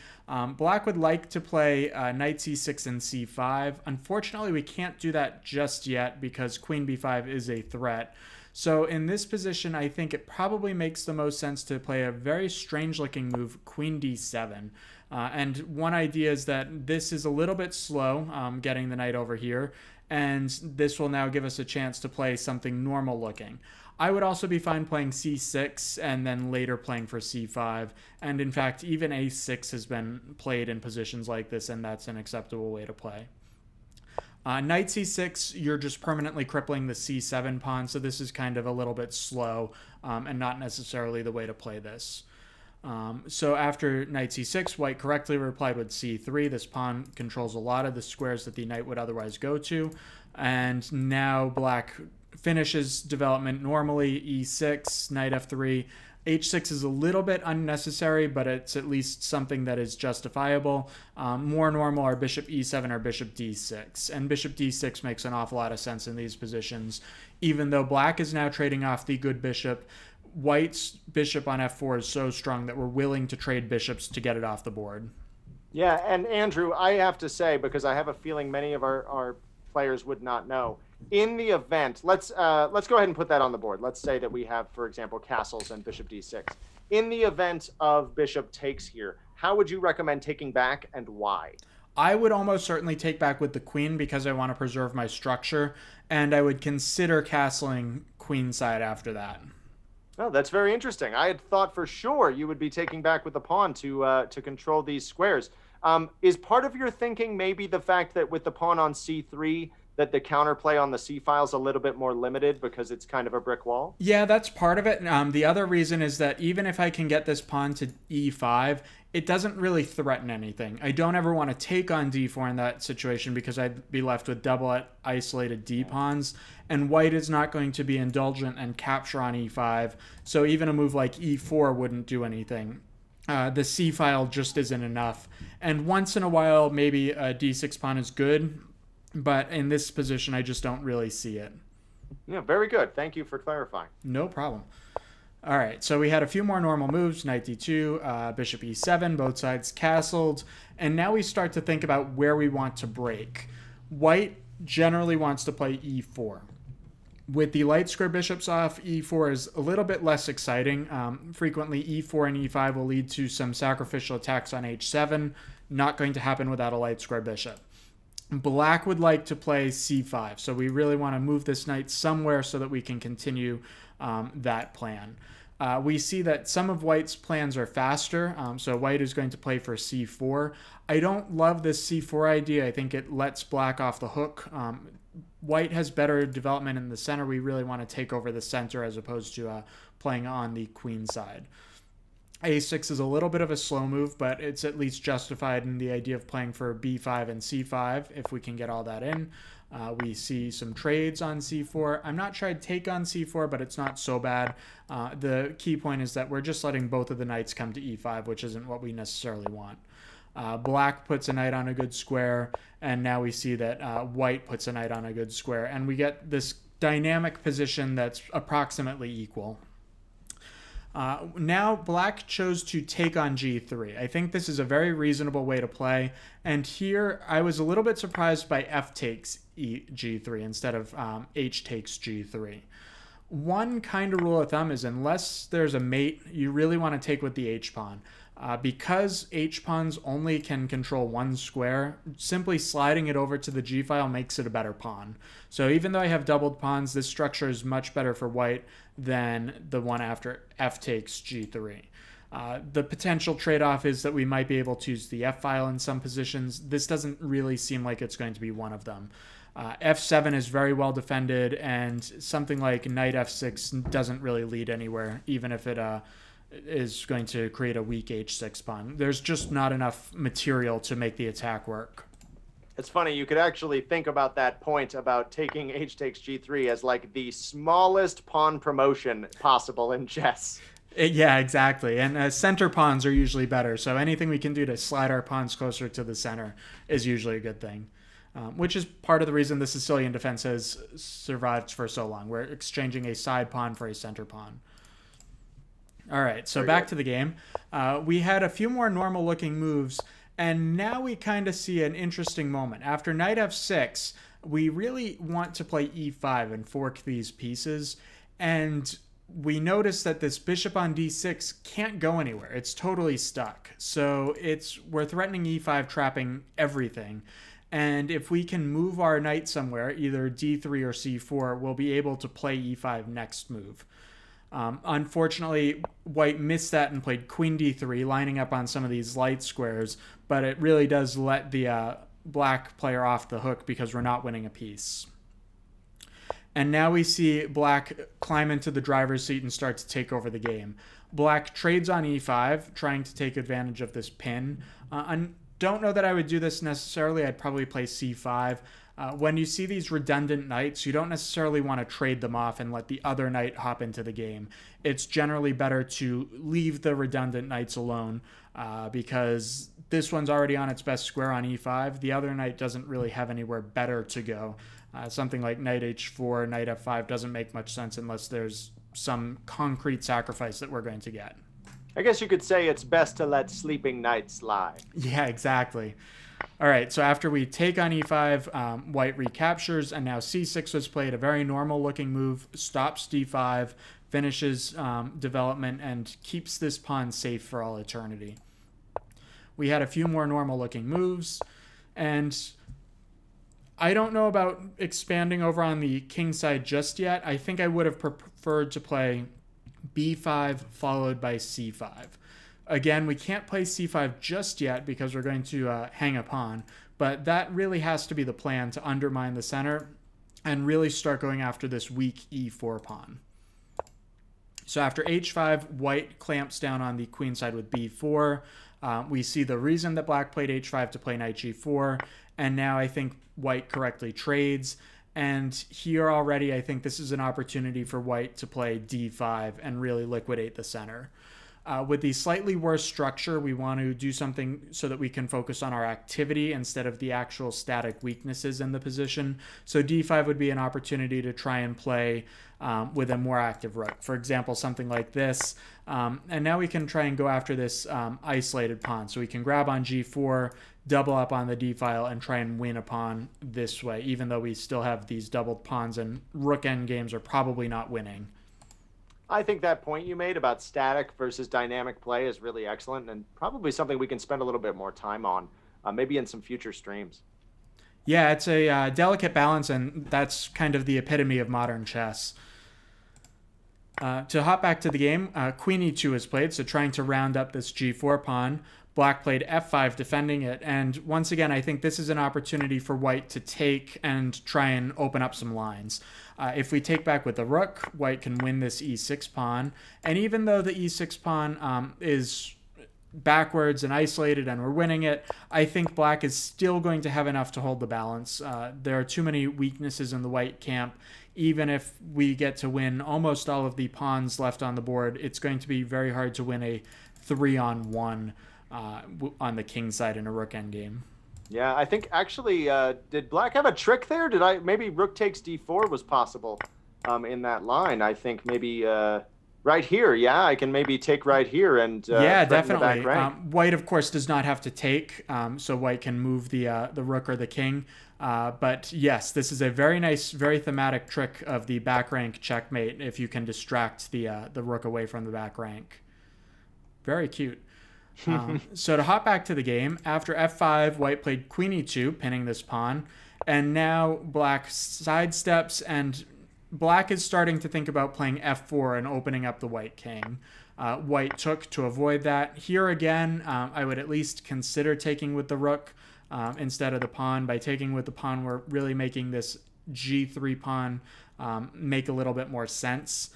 Black would like to play knight c6 and c5. Unfortunately, we can't do that just yet because queen b5 is a threat. So in this position, I think it probably makes the most sense to play a very strange-looking move, queen d7. And one idea is that this is a little bit slow, getting the knight over here, and this will now give us a chance to play something normal-looking. I would also be fine playing c6 and then later playing for c5. And in fact, even a6 has been played in positions like this, and that's an acceptable way to play. Knight c6, you're just permanently crippling the c7 pawn, so this is kind of a little bit slow and not necessarily the way to play this. So after knight c6, white correctly replied with c3. This pawn controls a lot of the squares that the knight would otherwise go to. And now Black finishes development normally, e6, knight f3. h6 is a little bit unnecessary, but it's at least something that is justifiable. More normal are bishop e7 or bishop d6. And bishop d6 makes an awful lot of sense in these positions. Even though Black is now trading off the good bishop, white's bishop on f4 is so strong that we're willing to trade bishops to get it off the board. Yeah, and Andrew, I have to say, because I have a feeling many of our players would not know, in the event, let's go ahead and put that on the board. Let's say that we have, for example, castles and bishop d6. In the event of bishop takes here, how would you recommend taking back and why? I would almost certainly take back with the queen because I want to preserve my structure, and I would consider castling queenside after that. Oh, that's very interesting. I had thought for sure you would be taking back with the pawn to control these squares. Is part of your thinking maybe the fact that with the pawn on c3, that the counterplay on the c file is a little bit more limited because it's kind of a brick wall? Yeah, that's part of it. The other reason is that even if I can get this pawn to e5, it doesn't really threaten anything. I don't ever want to take on d4 in that situation because I'd be left with double isolated d pawns, and white is not going to be indulgent and capture on e5, so even a move like e4 wouldn't do anything. The c file just isn't enough, and once in a while maybe a d6 pawn is good, but in this position I just don't really see it. Yeah, very good. Thank you for clarifying. No problem. All right, so we had a few more normal moves, knight d2, bishop e7, both sides castled, and now we start to think about where we want to break. White generally wants to play e4. With the light square bishops off, e4 is a little bit less exciting. Frequently, e4 and e5 will lead to some sacrificial attacks on h7, not going to happen without a light square bishop. Black would like to play c5, so we really want to move this knight somewhere so that we can continue that plan. We see that some of white's plans are faster, so white is going to play for c4. I don't love this c4 idea. I think it lets black off the hook. White has better development in the center. We really want to take over the center as opposed to playing on the queen side. a6 is a little bit of a slow move, but it's at least justified in the idea of playing for b5 and c5 if we can get all that in. We see some trades on c4. I'm not sure I'd take on c4, but it's not so bad. The key point is that we're just letting both of the knights come to e5, which isn't what we necessarily want. Black puts a knight on a good square, and now we see that white puts a knight on a good square, and we get this dynamic position that's approximately equal. Now black chose to take on g3. I think this is a very reasonable way to play, and here I was a little bit surprised by f takes g3 instead of h takes g3. One kind of rule of thumb is unless there's a mate, you really want to take with the h-pawn. Because h-pawns only can control one square, simply sliding it over to the g-file makes it a better pawn. So even though I have doubled pawns, this structure is much better for white than the one after f takes g3. The potential trade-off is that we might be able to use the f-file in some positions. This doesn't really seem like it's going to be one of them. f7 is very well defended, and something like knight f6 doesn't really lead anywhere, even if it is going to create a weak h6 pawn. There's just not enough material to make the attack work. It's funny, you could actually think about that point about taking h takes g3 as like the smallest pawn promotion possible in chess. Yeah, exactly. And center pawns are usually better, so anything we can do to slide our pawns closer to the center is usually a good thing. Which is part of the reason the Sicilian defense has survived for so long. We're exchanging a side pawn for a center pawn. All right, so back to the game. We had a few more normal looking moves, and now we kind of see an interesting moment. After knight f6, we really want to play e5 and fork these pieces, and we notice that this bishop on d6 can't go anywhere. It's totally stuck. So we're threatening e5, trapping everything. And if we can move our knight somewhere, either d3 or c4, we'll be able to play e5 next move. Unfortunately, white missed that and played queen d3, lining up on some of these light squares, but it really does let the black player off the hook because we're not winning a piece. And now we see black climb into the driver's seat and start to take over the game. Black trades on e5, trying to take advantage of this pin. I don't know that I would do this necessarily. I'd probably play c5. When you see these redundant knights, you don't necessarily want to trade them off and let the other knight hop into the game. It's generally better to leave the redundant knights alone because this one's already on its best square on e5. The other knight doesn't really have anywhere better to go. Something like knight h4, knight f5 doesn't make much sense unless there's some concrete sacrifice that we're going to get. I guess you could say it's best to let sleeping knights lie. Yeah, exactly. All right, so after we take on e5, white recaptures, and now c6 was played, a very normal-looking move, stops d5, finishes development, and keeps this pawn safe for all eternity. We had a few more normal-looking moves, and I don't know about expanding over on the king side just yet. I think I would have preferred to play b5 followed by c5. Again, we can't play c5 just yet because we're going to hang a pawn, but that really has to be the plan to undermine the center and really start going after this weak e4 pawn. So after h5, white clamps down on the queen side with b4. We see the reason that black played h5 to play knight g4, and now I think white correctly trades. And here already, I think this is an opportunity for white to play d5 and really liquidate the center. With the slightly worse structure, we want to do something so that we can focus on our activity instead of the actual static weaknesses in the position. So d5 would be an opportunity to try and play with a more active rook. For example, something like this. And now we can try and go after this isolated pawn. So we can grab on g4, double up on the d file, and try and win a pawn this way, even though we still have these doubled pawns and rook endgames are probably not winning. I think that point you made about static versus dynamic play is really excellent and probably something we can spend a little bit more time on, maybe in some future streams. Yeah, it's a delicate balance, and that's kind of the epitome of modern chess. To hop back to the game, queen e2 is played, so trying to round up this g4 pawn. Black played f5, defending it, and once again, I think this is an opportunity for white to take and try and open up some lines. If we take back with the rook, white can win this e6 pawn, and even though the e6 pawn is backwards and isolated and we're winning it, I think black is still going to have enough to hold the balance. There are too many weaknesses in the white camp. Even if we get to win almost all of the pawns left on the board, it's going to be very hard to win a 3-on-1 on the king side in a rook endgame. Yeah, I think actually, did black have a trick there? Maybe rook takes d4 was possible in that line. I think maybe right here, yeah, I can maybe take right here and yeah, definitely. The back rank. White, of course, does not have to take, so white can move the rook or the king. But yes, this is a very nice, very thematic trick of the back rank checkmate if you can distract the rook away from the back rank. Very cute. So to hop back to the game, after f5, white played queen e2, pinning this pawn, and now black sidesteps, and black is starting to think about playing f4 and opening up the white king. White took to avoid that. Here again, I would at least consider taking with the rook instead of the pawn. By taking with the pawn, we're really making this g3 pawn make a little bit more sense.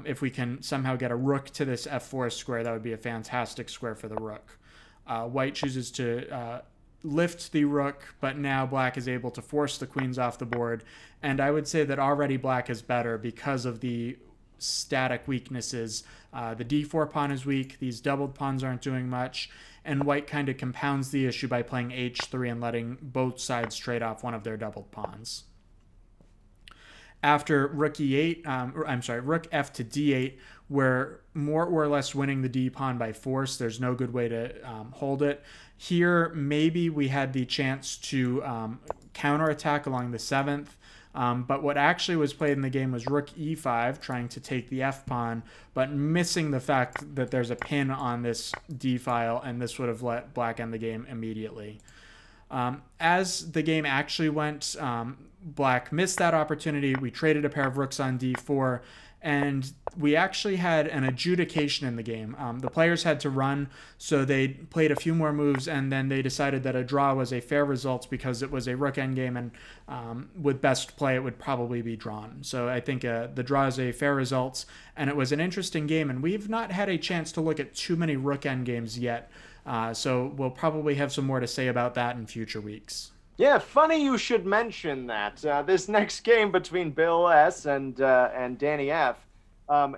If we can somehow get a rook to this f4 square, that would be a fantastic square for the rook. White chooses to lift the rook, but now black is able to force the queens off the board. And I would say that already black is better because of the static weaknesses. The d4 pawn is weak, these doubled pawns aren't doing much, and white kind of compounds the issue by playing h3 and letting both sides trade off one of their doubled pawns. After rook e8, rook f to d8, we're more or less winning the d pawn by force. There's no good way to hold it. Here, maybe we had the chance to counterattack along the 7th, but what actually was played in the game was rook e5, trying to take the f pawn, but missing the fact that there's a pin on this d file, and this would have let black end the game immediately. As the game actually went, black missed that opportunity. We traded a pair of rooks on d4, and we actually had an adjudication in the game. The players had to run, so they played a few more moves, and then they decided that a draw was a fair result because it was a rook endgame, and with best play, it would probably be drawn. So I think the draw is a fair result, and it was an interesting game, and we've not had a chance to look at too many rook endgames yet. So we'll probably have some more to say about that in future weeks. Yeah, funny you should mention that. This next game between Bill S. and Danny F.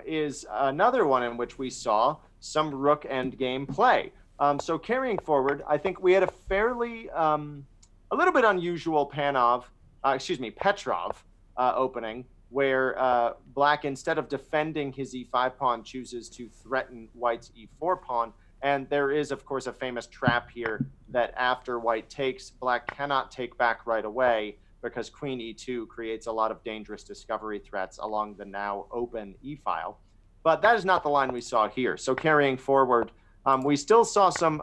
Is another one in which we saw some rook endgame play. So carrying forward, I think we had a fairly, a little bit unusual Petrov opening, where black, instead of defending his e5 pawn, chooses to threaten white's e4 pawn. And there is, of course, a famous trap here that after white takes, black cannot take back right away because queen e2 creates a lot of dangerous discovery threats along the now open e-file. But that is not the line we saw here. So carrying forward, We still saw some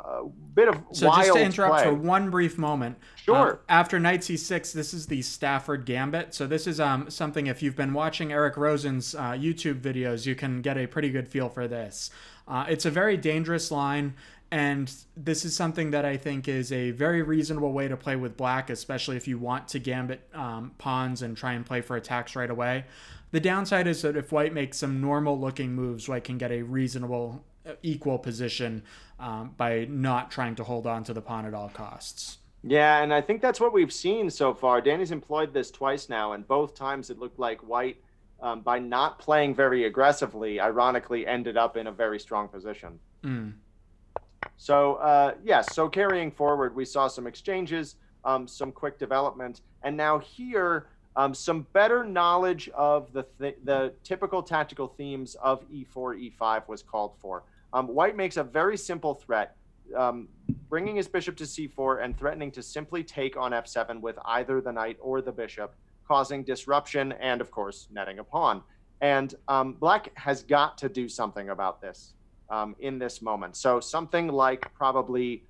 bit of So wild just to interrupt play. for one brief moment. Sure. After knight c6, this is the Stafford Gambit. So this is something, if you've been watching Eric Rosen's YouTube videos, you can get a pretty good feel for this. It's a very dangerous line, and this is something that I think is a very reasonable way to play with black, especially if you want to gambit pawns and try and play for attacks right away. The downside is that if white makes some normal looking moves, white can get a reasonable equal position by not trying to hold on to the pawn at all costs. Yeah, and I think that's what we've seen so far. Danny's employed this twice now, and both times it looked like white, by not playing very aggressively, ironically ended up in a very strong position. So, yes, so carrying forward, we saw some exchanges, some quick development, and now here, some better knowledge of the typical tactical themes of e4, e5 was called for. White makes a very simple threat, bringing his bishop to c4 and threatening to simply take on f7 with either the knight or the bishop, causing disruption and, of course, netting a pawn. And black has got to do something about this in this moment. So something like probably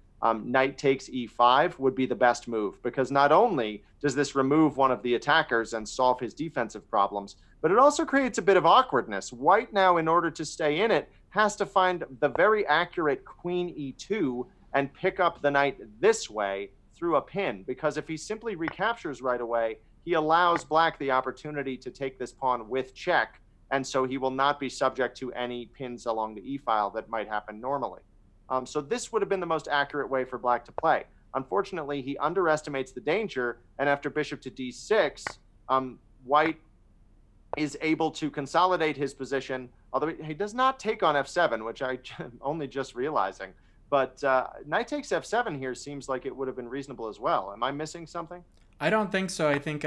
knight takes e5 would be the best move, because not only does this remove one of the attackers and solve his defensive problems, but it also creates a bit of awkwardness. White now, in order to stay in it, has to find the very accurate queen e2 and pick up the knight this way through a pin, because if he simply recaptures right away, he allows black the opportunity to take this pawn with check, and so he will not be subject to any pins along the e-file that might happen normally. So this would have been the most accurate way for black to play. Unfortunately, he underestimates the danger, and after bishop to d6, white is able to consolidate his position, although he does not take on f7, which I'm only just realizing. But knight takes f7 here seems like it would have been reasonable as well. Am I missing something? I don't think so. I think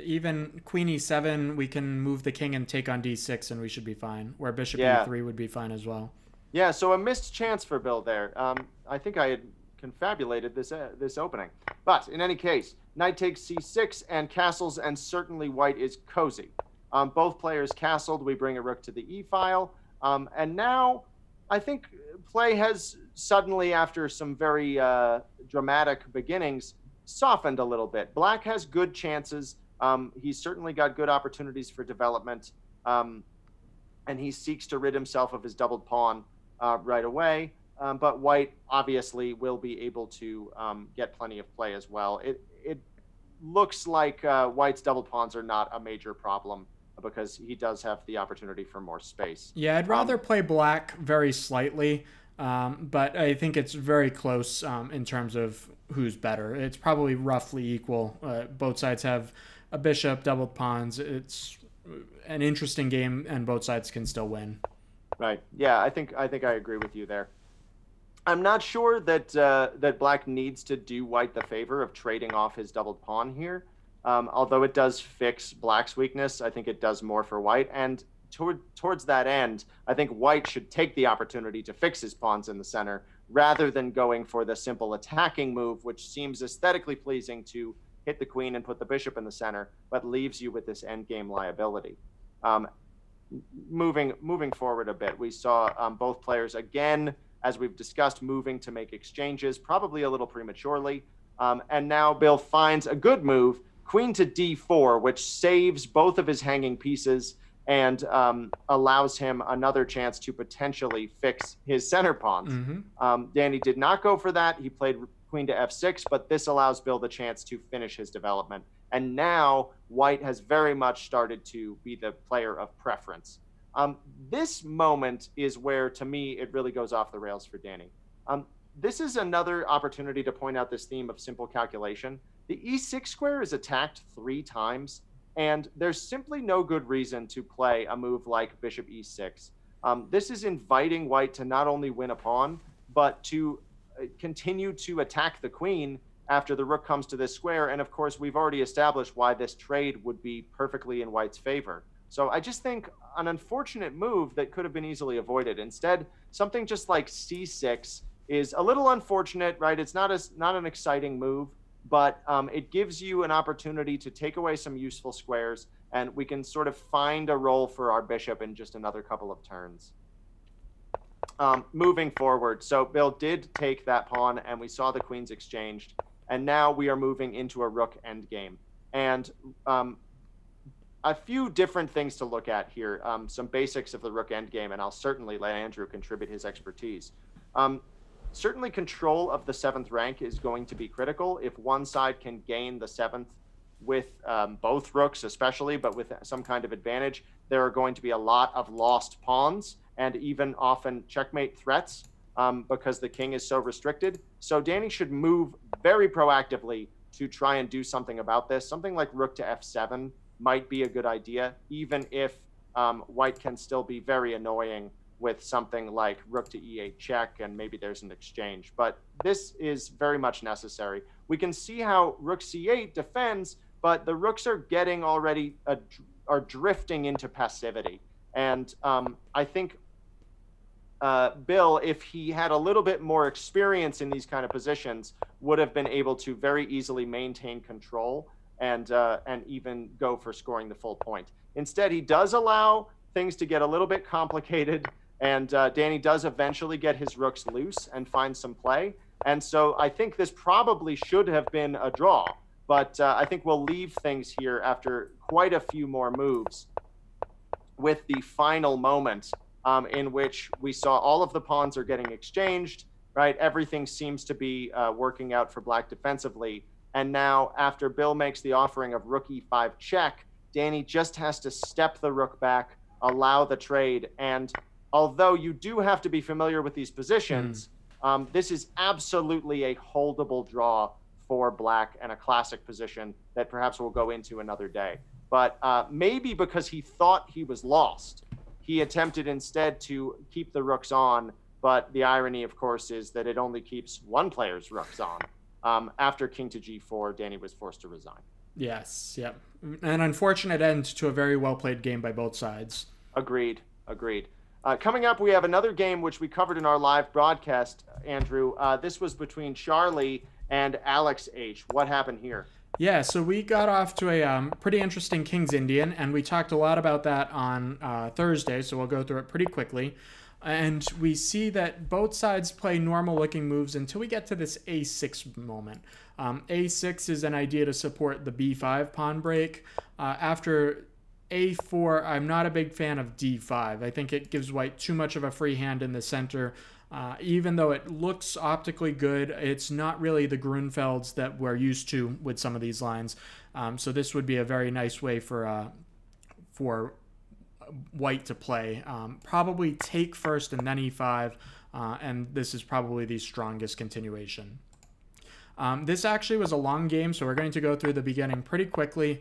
even queen e7, we can move the king and take on d6, and we should be fine, where bishop e3 would be fine as well. Yeah, so a missed chance for Bill there. I think I had confabulated this opening. But in any case, knight takes c6 and castles, and certainly white is cozy. Both players castled. We bring a rook to the e-file. And now I think play has suddenly, after some very dramatic beginnings, softened a little bit. Black has good chances. He's certainly got good opportunities for development. And he seeks to rid himself of his doubled pawn right away. But white obviously will be able to get plenty of play as well. It looks like white's double pawns are not a major problem, because he does have the opportunity for more space. Yeah, I'd rather play black very slightly, but I think it's very close in terms of who's better. It's probably roughly equal. Both sides have a bishop, doubled pawns. It's an interesting game, and both sides can still win. Right. Yeah, I think I agree with you there. I'm not sure that that black needs to do white the favor of trading off his doubled pawn here. Although it does fix black's weakness, I think it does more for white. And towards that end, I think white should take the opportunity to fix his pawns in the center, rather than going for the simple attacking move, which seems aesthetically pleasing to hit the queen and put the bishop in the center, but leaves you with this endgame liability. Moving forward a bit, we saw both players, again, as we've discussed, moving to make exchanges, probably a little prematurely. And now Bill finds a good move, queen to d4, which saves both of his hanging pieces and allows him another chance to potentially fix his center pawns. Danny did not go for that. He played queen to f6, but this allows Bill the chance to finish his development. And now white has very much started to be the player of preference. This moment is where, to me, it really goes off the rails for Danny. This is another opportunity to point out this theme of simple calculation. The e6 square is attacked 3 times, and there's simply no good reason to play a move like bishop e6. This is inviting white to not only win a pawn, but to continue to attack the queen after the rook comes to this square. And of course, we've already established why this trade would be perfectly in white's favor. So I just think an unfortunate move that could have been easily avoided. Instead, something just like c6 is a little unfortunate, right? It's not an exciting move, but it gives you an opportunity to take away some useful squares, and we can sort of find a role for our bishop in just another couple of turns. moving forward. So Bill did take that pawn, and we saw the queens exchanged. And now we are moving into a rook endgame. And a few different things to look at here. Some basics of the rook endgame, and I'll certainly let Andrew contribute his expertise. Certainly control of the 7th rank is going to be critical. If one side can gain the 7th with both rooks especially, but with some kind of advantage, there are going to be a lot of lost pawns and even often checkmate threats because the king is so restricted. So Danny should move very proactively to try and do something about this. Something like rook to f7 might be a good idea, even if white can still be very annoying with something like rook to e8 check, and maybe there's an exchange. But this is very much necessary. We can see how rook c8 defends, but the rooks are getting already, are drifting into passivity. And I think Bill, if he had a little bit more experience in these kind of positions, would have been able to very easily maintain control and even go for scoring the full point. Instead, he does allow things to get a little bit complicated, and Danny does eventually get his rooks loose and find some play. And so I think this probably should have been a draw, but I think we'll leave things here after quite a few more moves with the final moment in which we saw all of the pawns are getting exchanged, right? Everything seems to be working out for black defensively. And now after Bill makes the offering of rook e5 check, Danny just has to step the rook back, allow the trade. And although you do have to be familiar with these positions, this is absolutely a holdable draw for black and a classic position that perhaps we'll go into another day. But maybe because he thought he was lost, he attempted instead to keep the rooks on. But the irony, of course, is that it only keeps one player's rooks on. After king to g4, Danny was forced to resign. Yes, yep. An unfortunate end to a very well-played game by both sides. Agreed. Coming up, we have another game which we covered in our live broadcast, Andrew. This was between Charlie and Alex H. What happened here? Yeah, so we got off to a pretty interesting King's Indian, and we talked a lot about that on Thursday, so we'll go through it pretty quickly. And we see that both sides play normal-looking moves until we get to this a6 moment. a6 is an idea to support the b5 pawn break. After a4, I'm not a big fan of d5. I think it gives white too much of a free hand in the center. Even though it looks optically good, it's not really the Grunfelds that we're used to with some of these lines. So this would be a very nice way for white to play. Probably take first and then e5, and this is probably the strongest continuation. This actually was a long game, so we're going to go through the beginning pretty quickly.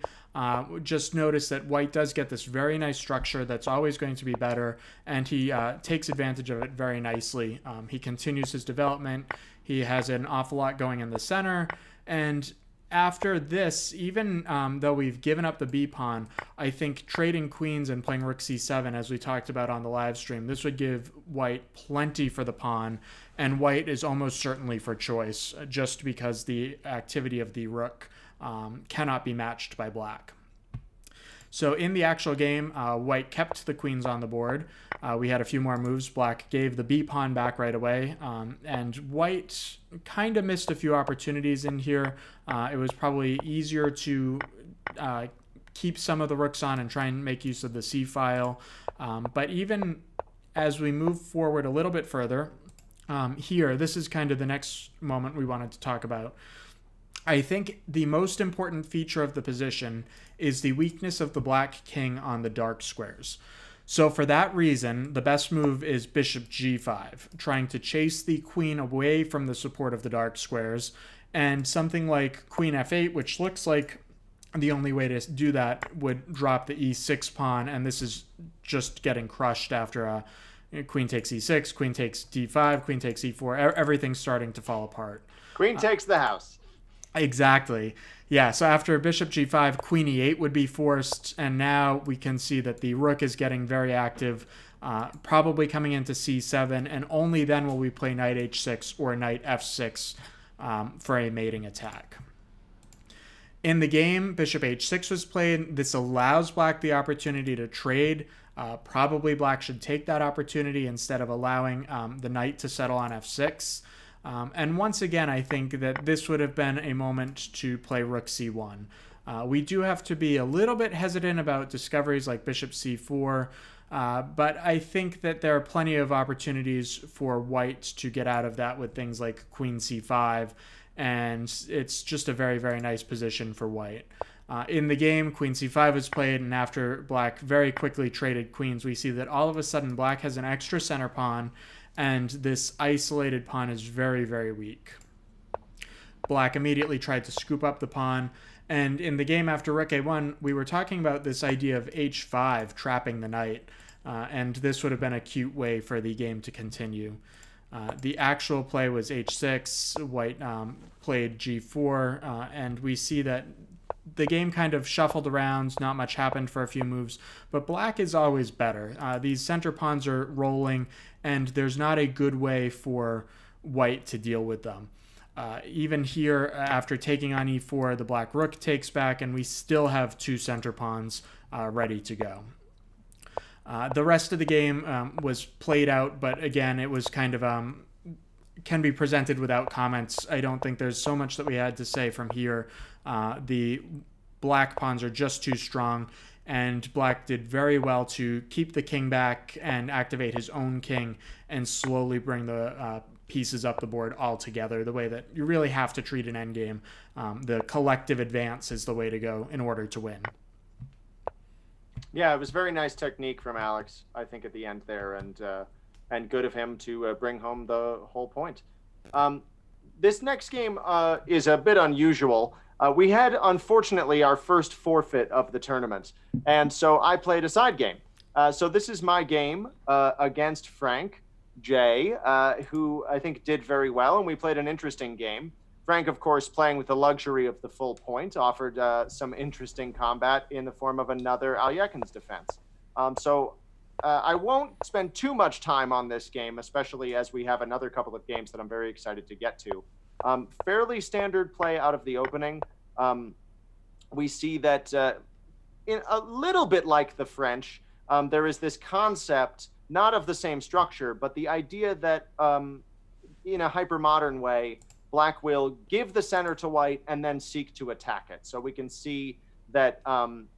Just notice that white does get this very nice structure that's always going to be better, and he takes advantage of it very nicely. He continues his development. He has an awful lot going in the center, and after this, even though we've given up the b-pawn, I think trading queens and playing rook c7, as we talked about on the live stream, this would give white plenty for the pawn, and white is almost certainly for choice, just because the activity of the rook cannot be matched by black. So in the actual game, white kept the queens on the board. We had a few more moves. Black gave the b-pawn back right away, and white kind of missed a few opportunities in here. It was probably easier to keep some of the rooks on and try and make use of the c-file. But even as we move forward a little bit further, here, this is kind of the next moment we wanted to talk about. I think the most important feature of the position is the weakness of the black king on the dark squares. So for that reason, the best move is bishop g5, trying to chase the queen away from the support of the dark squares, and something like queen f8, which looks like the only way to do that, would drop the e6 pawn, and this is just getting crushed after queen takes e6, queen takes d5, queen takes e4, everything's starting to fall apart. Queen takes the house. Exactly. Yeah, so after bishop g5, queen e8 would be forced, and now we can see that the rook is getting very active, probably coming into c7, and only then will we play knight h6 or knight f6 for a mating attack. In the game, bishop h6 was played. This allows black the opportunity to trade. Probably black should take that opportunity instead of allowing the knight to settle on f6. And once again, I think that this would have been a moment to play rook c1. We do have to be a little bit hesitant about discoveries like bishop c4, but I think that there are plenty of opportunities for white to get out of that with things like queen c5, and it's just a very, very nice position for white. In the game, queen c5 was played, and after black very quickly traded queens, we see that all of a sudden black has an extra center pawn, and this isolated pawn is very, very weak. Black immediately tried to scoop up the pawn, and in the game after rook a1, we were talking about this idea of h5 trapping the knight, and this would have been a cute way for the game to continue. The actual play was h6, white played g4, and we see that the game kind of shuffled around, not much happened for a few moves, but black is always better. These center pawns are rolling, and there's not a good way for white to deal with them. Even here, after taking on e4, the black rook takes back, and we still have two center pawns ready to go. The rest of the game was played out, but again, it was kind of can be presented without comments. I don't think there's so much that we had to say from here. The black pawns are just too strong, and black did very well to keep the king back and activate his own king and slowly bring the pieces up the board all together, the way that you really have to treat an endgame. The collective advance is the way to go in order to win. Yeah, it was very nice technique from Alex, I think, at the end there, and good of him to bring home the whole point. This next game is a bit unusual. We had, unfortunately, our first forfeit of the tournament, and so I played a side game. So this is my game against Frank J, who I think did very well, and we played an interesting game. Frank, of course, playing with the luxury of the full point, offered some interesting combat in the form of another Alyekin's defense. So I won't spend too much time on this game, especially as we have another couple of games that I'm very excited to get to. Fairly standard play out of the opening. We see that in a little bit like the French, there is this concept, not of the same structure, but the idea that in a hyper-modern way, black will give the center to white and then seek to attack it. So we can see that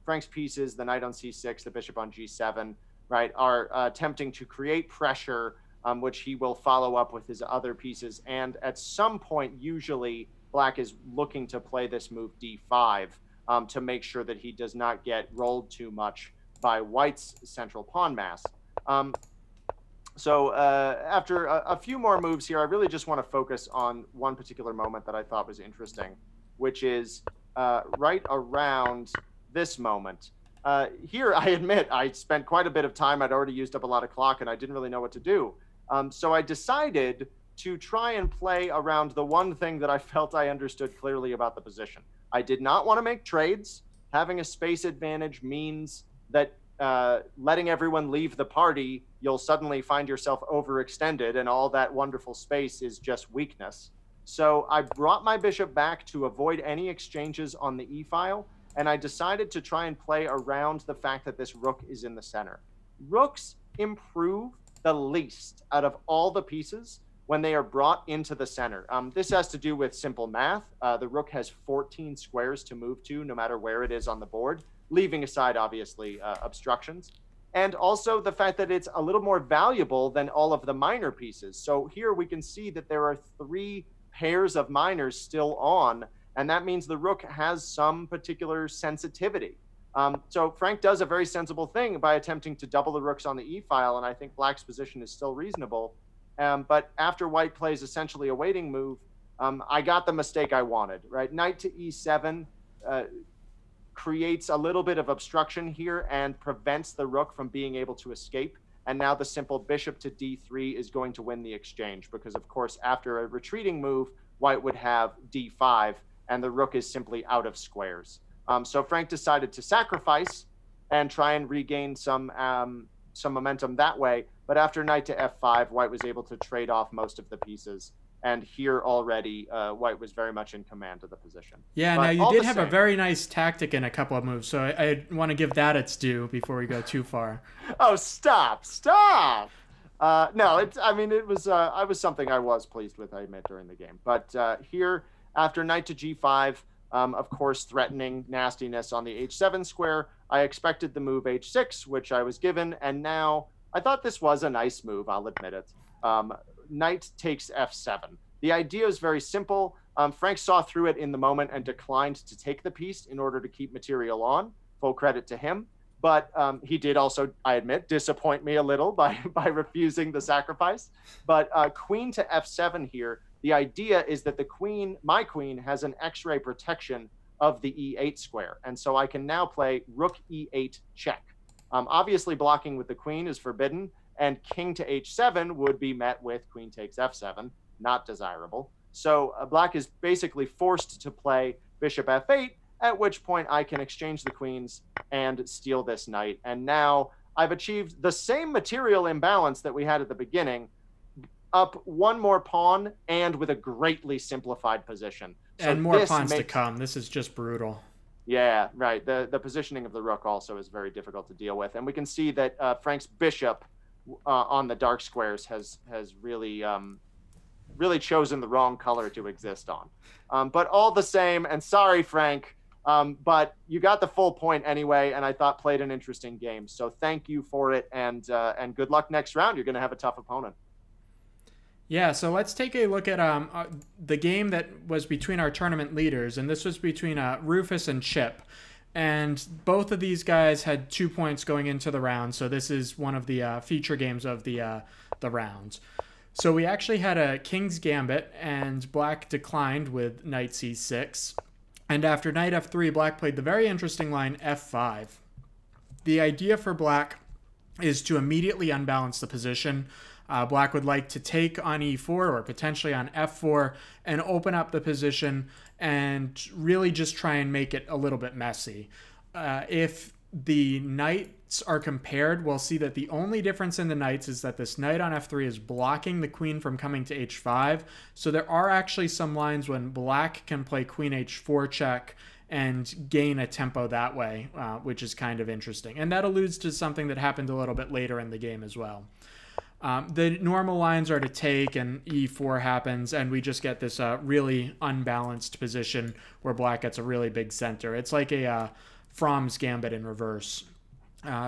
Frank's pieces, the knight on c6, the bishop on g7, right, are attempting to create pressure, which he will follow up with his other pieces. And at some point, usually, black is looking to play this move d5 to make sure that he does not get rolled too much by white's central pawn mass. So after a few more moves here, I really just want to focus on one particular moment that I thought was interesting, which is right around this moment. Here, I admit, I spent quite a bit of time. I'd already used up a lot of clock, and I didn't really know what to do. So I decided to try and play around the one thing that I felt I understood clearly about the position. I did not want to make trades. Having a space advantage means that letting everyone leave the party, you'll suddenly find yourself overextended, and all that wonderful space is just weakness. So I brought my bishop back to avoid any exchanges on the e-file, and I decided to try and play around the fact that this rook is in the center. Rooks improve the least out of all the pieces when they are brought into the center. This has to do with simple math. The rook has 14 squares to move to, no matter where it is on the board, leaving aside, obviously, obstructions. And also the fact that it's a little more valuable than all of the minor pieces. So here we can see that there are 3 pairs of minors still on, and that means the rook has some particular sensitivity. So Frank does a very sensible thing by attempting to double the rooks on the e-file, and I think black's position is still reasonable. But after white plays essentially a waiting move, I got the mistake I wanted, right? Knight to e7 creates a little bit of obstruction here and prevents the rook from being able to escape. And now the simple bishop to d3 is going to win the exchange because, of course, after a retreating move, white would have d5, and the rook is simply out of squares. So Frank decided to sacrifice and try and regain some momentum that way. But after knight to f5, white was able to trade off most of the pieces. And here already, white was very much in command of the position. Yeah, But now you all did the have a same- very nice tactic in a couple of moves, so I want to give that its due before we go too far. Oh, stop! No, it's. I mean, it was. I was something I was pleased with, I admit, during the game. But here, after knight to g5, of course, threatening nastiness on the h7 square, I expected the move h6, which I was given, and now I thought this was a nice move. I'll admit it. Knight takes f7. The idea is very simple. Frank saw through it in the moment and declined to take the piece in order to keep material on. Full credit to him. But he did also, I admit, disappoint me a little by refusing the sacrifice. But queen to f7 here, the idea is that the queen, my queen, has an x-ray protection of the e8 square. And so I can now play rook e8 check. Obviously, blocking with the queen is forbidden, and king to h7 would be met with queen takes f7, not desirable. So black is basically forced to play bishop f8, at which point I can exchange the queens and steal this knight. And now I've achieved the same material imbalance that we had at the beginning, up one more pawn and with a greatly simplified position. So And more pawns to come. This is just brutal. Yeah, right. The positioning of the rook also is very difficult to deal with. And we can see that Frank's bishop on the dark squares has really really chosen the wrong color to exist on. But all the same, and sorry, Frank, but you got the full point anyway, and I thought played an interesting game. So thank you for it, and good luck next round. You're going to have a tough opponent. Yeah, so let's take a look at the game that was between our tournament leaders, and this was between Rufus and Chip. And both of these guys had 2 points going into the round, so this is one of the feature games of the round. So we actually had a King's Gambit, and black declined with knight c6. And after knight f3, black played the very interesting line f5. The idea for black is to immediately unbalance the position. Black would like to take on e4 or potentially on f4 and open up the position and really just try and make it a little bit messy. If the knights are compared, we'll see that the only difference in the knights is that this knight on f3 is blocking the queen from coming to h5. So there are actually some lines when black can play queen h4 check and gain a tempo that way, which is kind of interesting. And that alludes to something that happened a little bit later in the game as well. The normal lines are to take and e4 happens, and we just get this really unbalanced position where black gets a really big center. It's like a Fromm's Gambit in reverse.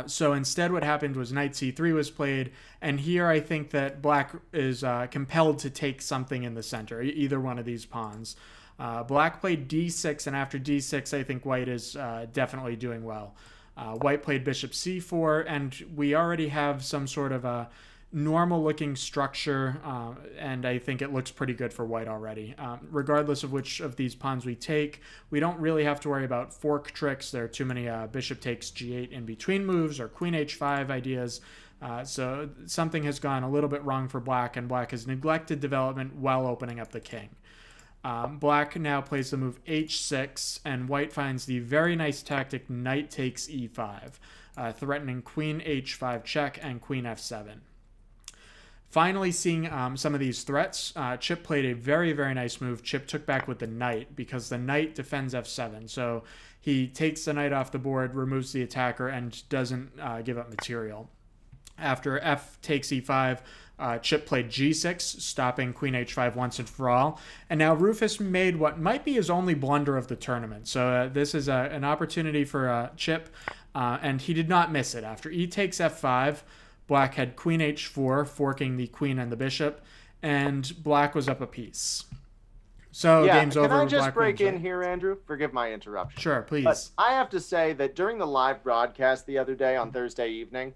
So instead what happened was knight c3 was played, and here I think that black is compelled to take something in the center, either one of these pawns. Black played d6, and after d6 I think white is definitely doing well. White played bishop c4, and we already have some sort of a normal looking structure, and I think it looks pretty good for white already. Regardless of which of these pawns we take, we don't really have to worry about fork tricks. There are too many bishop takes g8 in between moves or queen h5 ideas. So something has gone a little bit wrong for black, and black has neglected development while opening up the king. Black now plays the move h6, and white finds the very nice tactic knight takes e5, threatening queen h5 check and queen f7. Finally seeing some of these threats, Chip played a very, very nice move. Chip took back with the knight because the knight defends f7. So he takes the knight off the board, removes the attacker, and doesn't give up material. After f takes e5, Chip played g6, stopping queen h5 once and for all. And now Rufus made what might be his only blunder of the tournament. So this is an opportunity for Chip, and he did not miss it. After e takes f5, black had queen h4, forking the queen and the bishop, and black was up a piece. So yeah, game's over. Can I just black break wins, in right? here, Andrew? Forgive my interruption. Sure, please. But I have to say that during the live broadcast the other day on Thursday evening,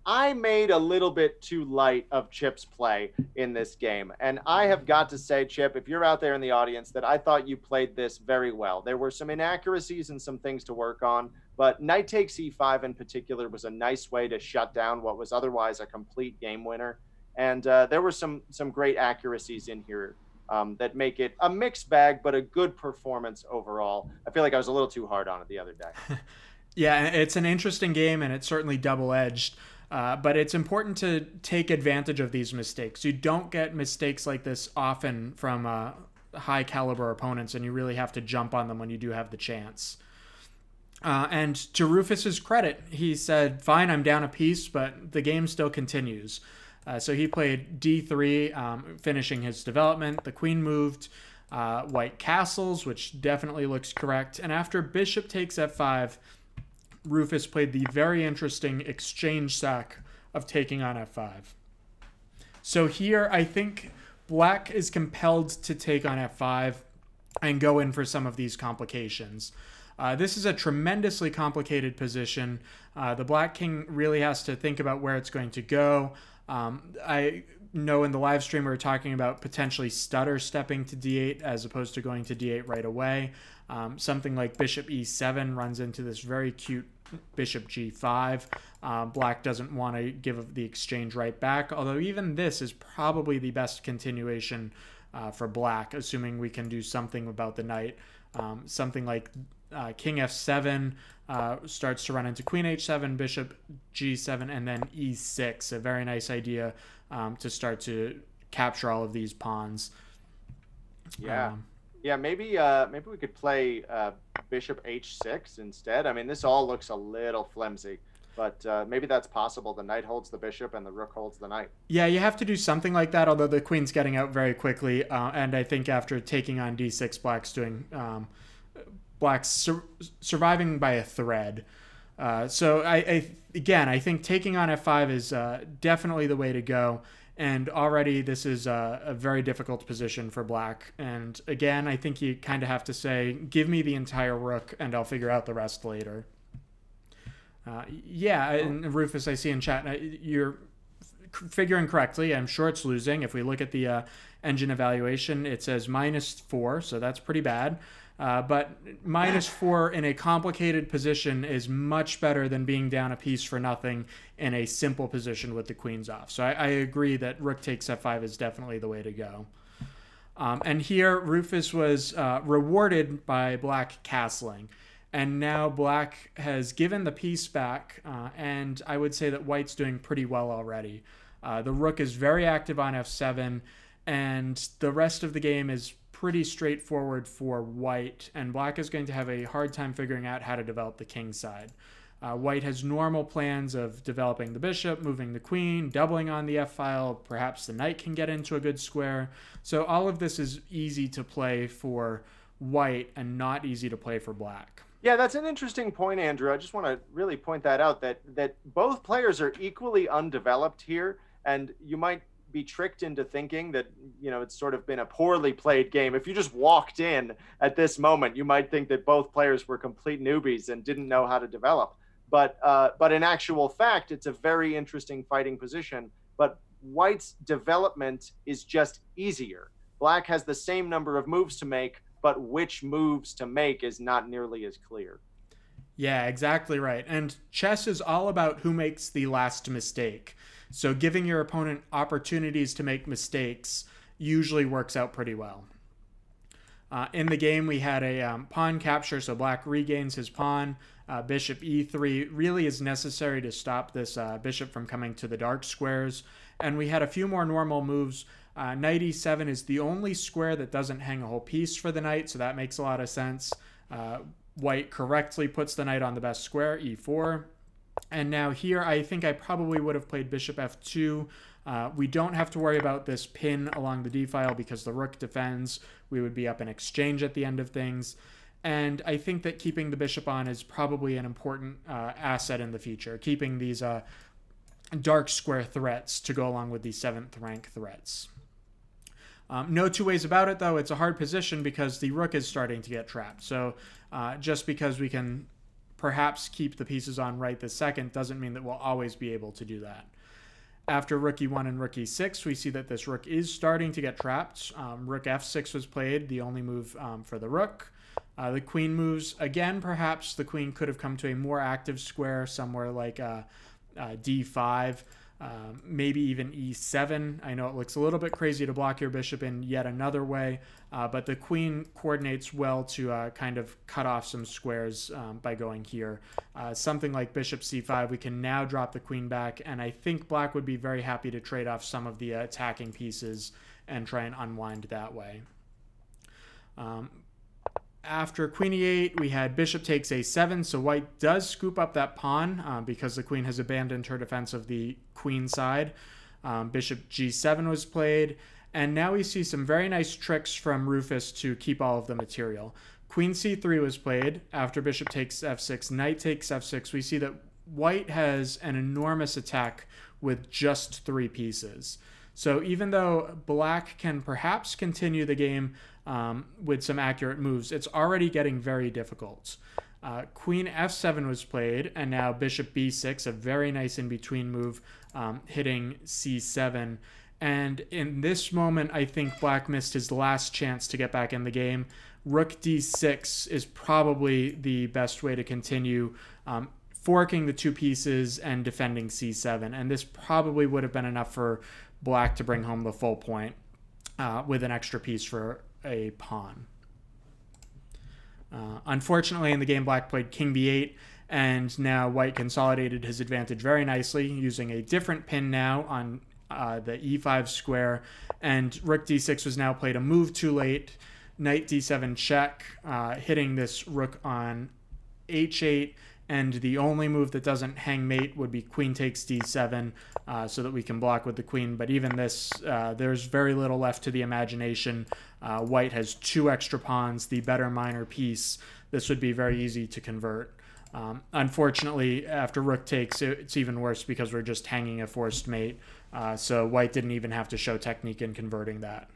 I made a little bit too light of Chip's play in this game. And I have got to say, Chip, if you're out there in the audience, that I thought you played this very well. There were some inaccuracies and some things to work on, but knight takes e5 in particular was a nice way to shut down what was otherwise a complete game winner. And there were some great accuracies in here that make it a mixed bag, but a good performance overall. I feel like I was a little too hard on it the other day. Yeah, it's an interesting game, and it's certainly double-edged. But it's important to take advantage of these mistakes. You don't get mistakes like this often from high caliber opponents, and you really have to jump on them when you do have the chance. And to Rufus's credit, he said, fine, I'm down a piece, but the game still continues. So he played d3, finishing his development. The queen moved, white castles, which definitely looks correct. And after bishop takes f5, Rufus played the very interesting exchange sack of taking on f5. So here, I think black is compelled to take on f5 and go in for some of these complications. This is a tremendously complicated position. The black king really has to think about where it's going to go. I know in the live stream we were talking about potentially stutter stepping to d8 as opposed to going to d8 right away. Something like bishop e7 runs into this very cute bishop g5. Black doesn't want to give the exchange right back, although even this is probably the best continuation for black, assuming we can do something about the knight. Something like king f7 starts to run into queen h7, bishop g7, and then e6. A very nice idea to start to capture all of these pawns. Yeah. Yeah, maybe we could play bishop h6 instead. I mean, this all looks a little flimsy, but maybe that's possible. The knight holds the bishop and the rook holds the knight. Yeah, you have to do something like that, although the queen's getting out very quickly. And I think after taking on d6, black's doing... black's surviving by a thread. So again, I think taking on f5 is definitely the way to go. And already this is a very difficult position for black. And again, I think you kind of have to say, give me the entire rook and I'll figure out the rest later. Yeah, and Rufus, I see in chat, you're figuring correctly. I'm sure it's losing. If we look at the engine evaluation, it says -4, so that's pretty bad. But -4 in a complicated position is much better than being down a piece for nothing in a simple position with the queens off. So I agree that rook takes f5 is definitely the way to go. And here Rufus was rewarded by black castling. And now black has given the piece back, and I would say that white's doing pretty well already. The rook is very active on f7, and the rest of the game is pretty straightforward for white, and black is going to have a hard time figuring out how to develop the king side. White has normal plans of developing the bishop, moving the queen, doubling on the f-file, perhaps the knight can get into a good square. So all of this is easy to play for white and not easy to play for black. Yeah, that's an interesting point, Andrew. I just want to really point that out, that both players are equally undeveloped here, and you might be tricked into thinking that, you know, it's sort of been a poorly played game. If you just walked in at this moment, you might think that both players were complete newbies and didn't know how to develop. But in actual fact, it's a very interesting fighting position. But white's development is just easier. Black has the same number of moves to make, but which moves to make is not nearly as clear. Yeah, exactly right. And chess is all about who makes the last mistake. So giving your opponent opportunities to make mistakes usually works out pretty well. In the game, we had a pawn capture, so black regains his pawn. Bishop e3 really is necessary to stop this bishop from coming to the dark squares. And we had a few more normal moves. Knight e7 is the only square that doesn't hang a whole piece for the knight, so that makes a lot of sense. White correctly puts the knight on the best square, e4. And now here, I think I probably would have played bishop f2. We don't have to worry about this pin along the d-file because the rook defends. We would be up in exchange at the end of things. And I think that keeping the bishop on is probably an important asset in the future, keeping these dark square threats to go along with the 7th rank threats. No two ways about it, though. It's a hard position because the rook is starting to get trapped. So just because we can perhaps keep the pieces on right this second doesn't mean that we'll always be able to do that. After rook e1 and rook e6, we see that this rook is starting to get trapped. Rook f6 was played, the only move for the rook. The queen moves. Again, perhaps the queen could have come to a more active square somewhere like d5. maybe even e7. I know it looks a little bit crazy to block your bishop in yet another way, but the queen coordinates well to kind of cut off some squares by going here. Something like bishop c5, we can now drop the queen back, and I think black would be very happy to trade off some of the attacking pieces and try and unwind that way. After queen e8, we had bishop takes a7, so white does scoop up that pawn because the queen has abandoned her defense of the queen side. Bishop g7 was played, and now we see some very nice tricks from Rufus to keep all of the material. Queen c3 was played. After bishop takes f6, knight takes f6, we see that white has an enormous attack with just 3 pieces. So even though black can perhaps continue the game with some accurate moves, it's already getting very difficult. Queen f7 was played, and now bishop b6, a very nice in-between move, hitting c7. And in this moment, I think black missed his last chance to get back in the game. Rook d6 is probably the best way to continue forking the 2 pieces and defending c7. And this probably would have been enough for black to bring home the full point with an extra piece for a pawn. Unfortunately, in the game, black played king b8, and now white consolidated his advantage very nicely using a different pin now on the e5 square, and rook d6 was now played a move too late. Knight d7 check, hitting this rook on h8, and the only move that doesn't hang mate would be queen takes d7 so that we can block with the queen. But even this, there's very little left to the imagination. White has 2 extra pawns, the better minor piece. This would be very easy to convert. Unfortunately, after rook takes, it's even worse because we're just hanging a forced mate. So white didn't even have to show technique in converting that.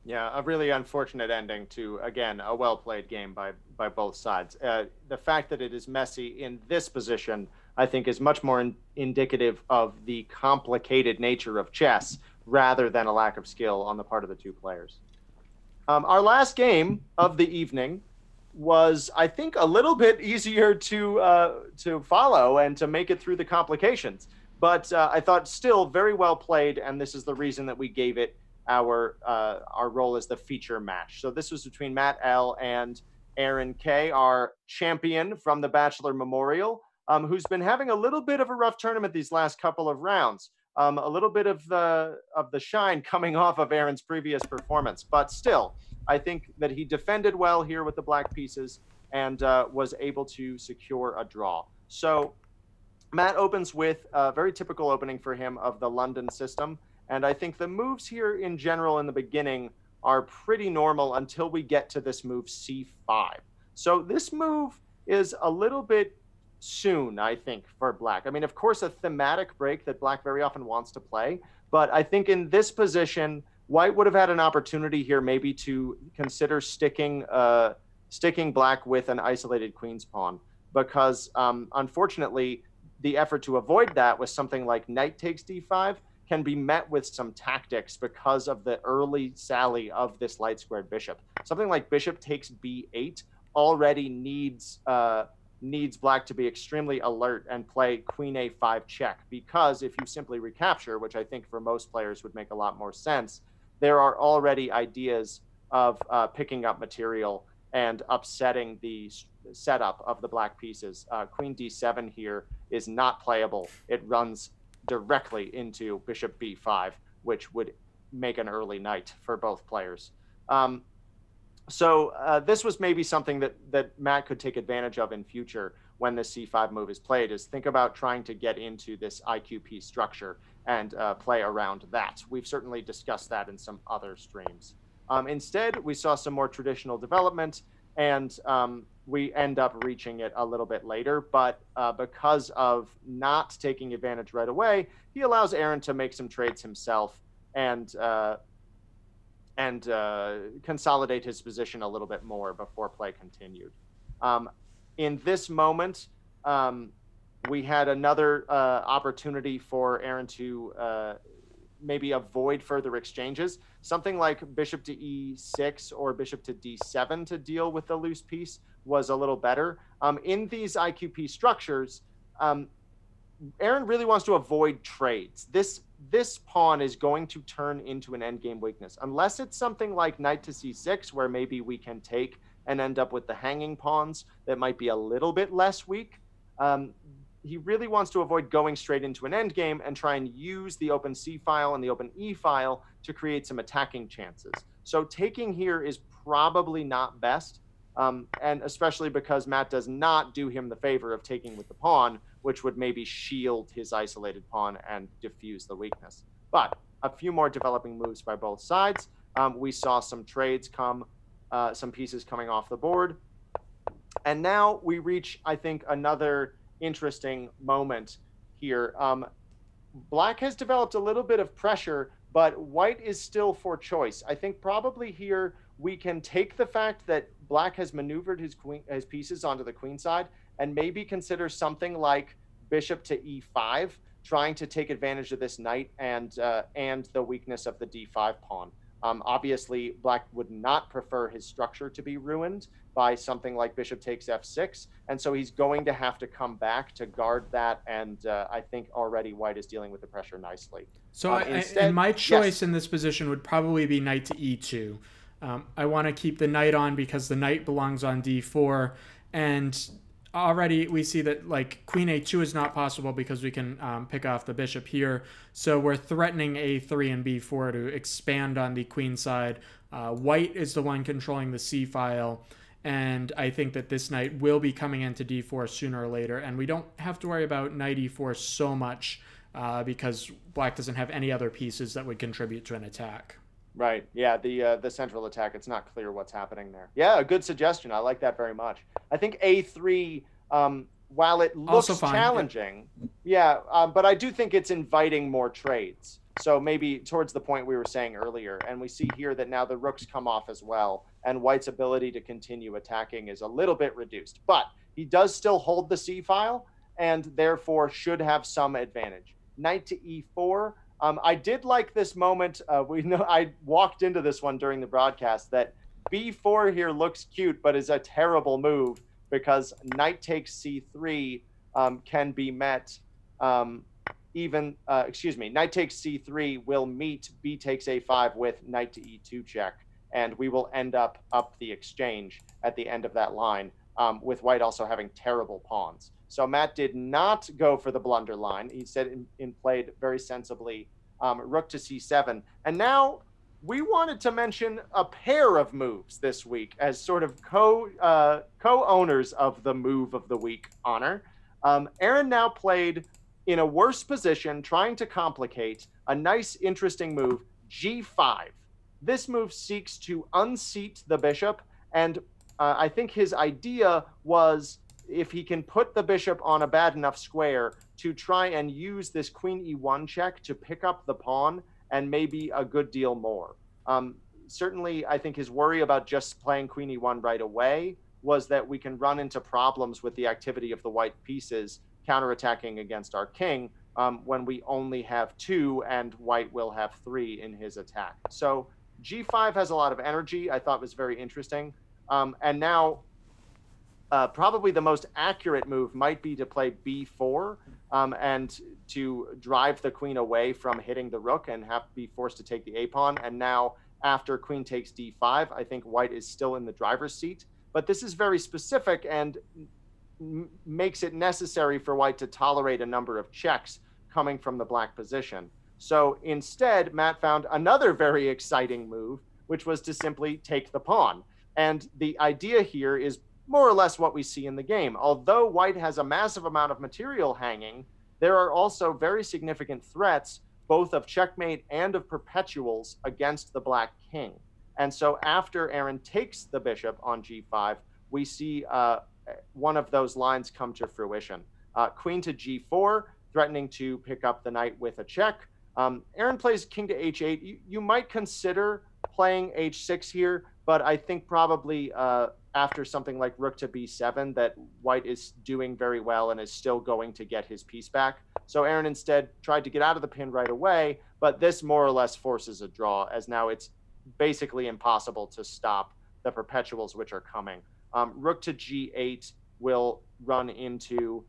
Yeah, a really unfortunate ending to, again, a well-played game by both sides. The fact that it is messy in this position, I think, is much more indicative of the complicated nature of chess rather than a lack of skill on the part of the 2 players. Our last game of the evening was, I think, a little bit easier to follow and to make it through the complications. But I thought still very well played, and this is the reason that we gave it our role as the feature match. So this was between Matt L. and Aaron K., our champion from the Bachelor Memorial, who's been having a little bit of a rough tournament these last couple of rounds. A little bit of the shine coming off of Aaron's previous performance, but still, I think that he defended well here with the black pieces and was able to secure a draw. So Matt opens with a very typical opening for him of the London system. And I think the moves here in general in the beginning are pretty normal until we get to this move c5. So this move is a little bit soon, I think, for black. I mean, of course, a thematic break that black very often wants to play. But I think in this position, white would have had an opportunity here maybe to consider sticking black with an isolated queen's pawn. Because unfortunately, the effort to avoid that was something like knight takes d5 can be met with some tactics because of the early sally of this light squared bishop. Something like bishop takes b8 already needs black to be extremely alert and play queen a5 check, because if you simply recapture, which I think for most players would make a lot more sense, there are already ideas of picking up material and upsetting the setup of the black pieces. Queen d7 here is not playable. It runs directly into bishop b5, which would make an early knight for both players. So this was maybe something that Matt could take advantage of in future when the c5 move is played, is think about trying to get into this IQP structure and play around that. We've certainly discussed that in some other streams. Instead, we saw some more traditional development, and we end up reaching it a little bit later. But because of not taking advantage right away, he allows Aaron to make some trades himself and consolidate his position a little bit more before play continued. In this moment, we had another opportunity for Aaron to maybe avoid further exchanges, something like bishop to e6 or bishop to d7 to deal with the loose piece was a little better. In these IQP structures, Aaron really wants to avoid trades. This pawn is going to turn into an endgame weakness, unless it's something like knight to c6, where maybe we can take and end up with the hanging pawns that might be a little bit less weak. He really wants to avoid going straight into an endgame and try and use the open c file and the open e file to create some attacking chances. So taking here is probably not best, and especially because Matt does not do him the favor of taking with the pawn, which would maybe shield his isolated pawn and diffuse the weakness. But a few more developing moves by both sides. We saw some trades come, some pieces coming off the board. And now we reach, I think, another interesting moment here. Black has developed a little bit of pressure, but white is still for choice. I think probably here we can take the fact that black has maneuvered his pieces onto the queen side and maybe consider something like bishop to e5, trying to take advantage of this knight and the weakness of the d5 pawn. Obviously, black would not prefer his structure to be ruined by something like bishop takes f6, and so he's going to have to come back to guard that, and I think already white is dealing with the pressure nicely. So and my choice in this position would probably be knight to e2. I want to keep the knight on because the knight belongs on d4, and already we see that like queen a2 is not possible because we can pick off the bishop here. So we're threatening a3 and b4 to expand on the queen side. White is the one controlling the c file, and I think that this knight will be coming into d4 sooner or later, and we don't have to worry about knight e4 so much because black doesn't have any other pieces that would contribute to an attack. Right. Yeah, the central attack, it's not clear what's happening there. Yeah, a good suggestion. I like that very much. I think a3, while it looks challenging, but I do think it's inviting more trades. So maybe towards the point we were saying earlier, and we see here that now the rooks come off as well, and white's ability to continue attacking is a little bit reduced. But he does still hold the c file, and therefore should have some advantage. Knight to e4. I did like this moment. I walked into this one during the broadcast that b4 here looks cute, but is a terrible move because knight takes c3 can be met. Knight takes c3 will meet b takes a5 with knight to e2 check, and we will end up the exchange at the end of that line, with white also having terrible pawns. So Matt did not go for the blunder line. He said played very sensibly rook to c7. And now we wanted to mention a pair of moves this week as sort of co-owners of the move of the week honor. Aaron now played in a worse position, trying to complicate a nice, interesting move, g5. This move seeks to unseat the bishop, and I think his idea was if he can put the bishop on a bad enough square to try and use this queen e1 check to pick up the pawn and maybe a good deal more. Certainly, I think his worry about just playing queen e1 right away was that we can run into problems with the activity of the white pieces counterattacking against our king when we only have 2 and white will have 3 in his attack. So g5 has a lot of energy. I thought was very interesting. And now probably the most accurate move might be to play b4 and to drive the queen away from hitting the rook and be forced to take the a pawn. And now after queen takes d5, I think white is still in the driver's seat. But this is very specific and makes it necessary for white to tolerate a number of checks coming from the black position. So instead, Matt found another very exciting move, which was to simply take the pawn. And the idea here is more or less what we see in the game. Although white has a massive amount of material hanging, there are also very significant threats, both of checkmate and of perpetuals against the black king. And so after Aaron takes the bishop on g5, we see one of those lines come to fruition. Queen to g4, threatening to pick up the knight with a check. Aaron plays king to h8. You might consider playing h6 here, but I think probably after something like rook to b7 that white is doing very well and is still going to get his piece back. So Aaron instead tried to get out of the pin right away, but this more or less forces a draw, as now it's basically impossible to stop the perpetuals which are coming. Rook to g8 will run into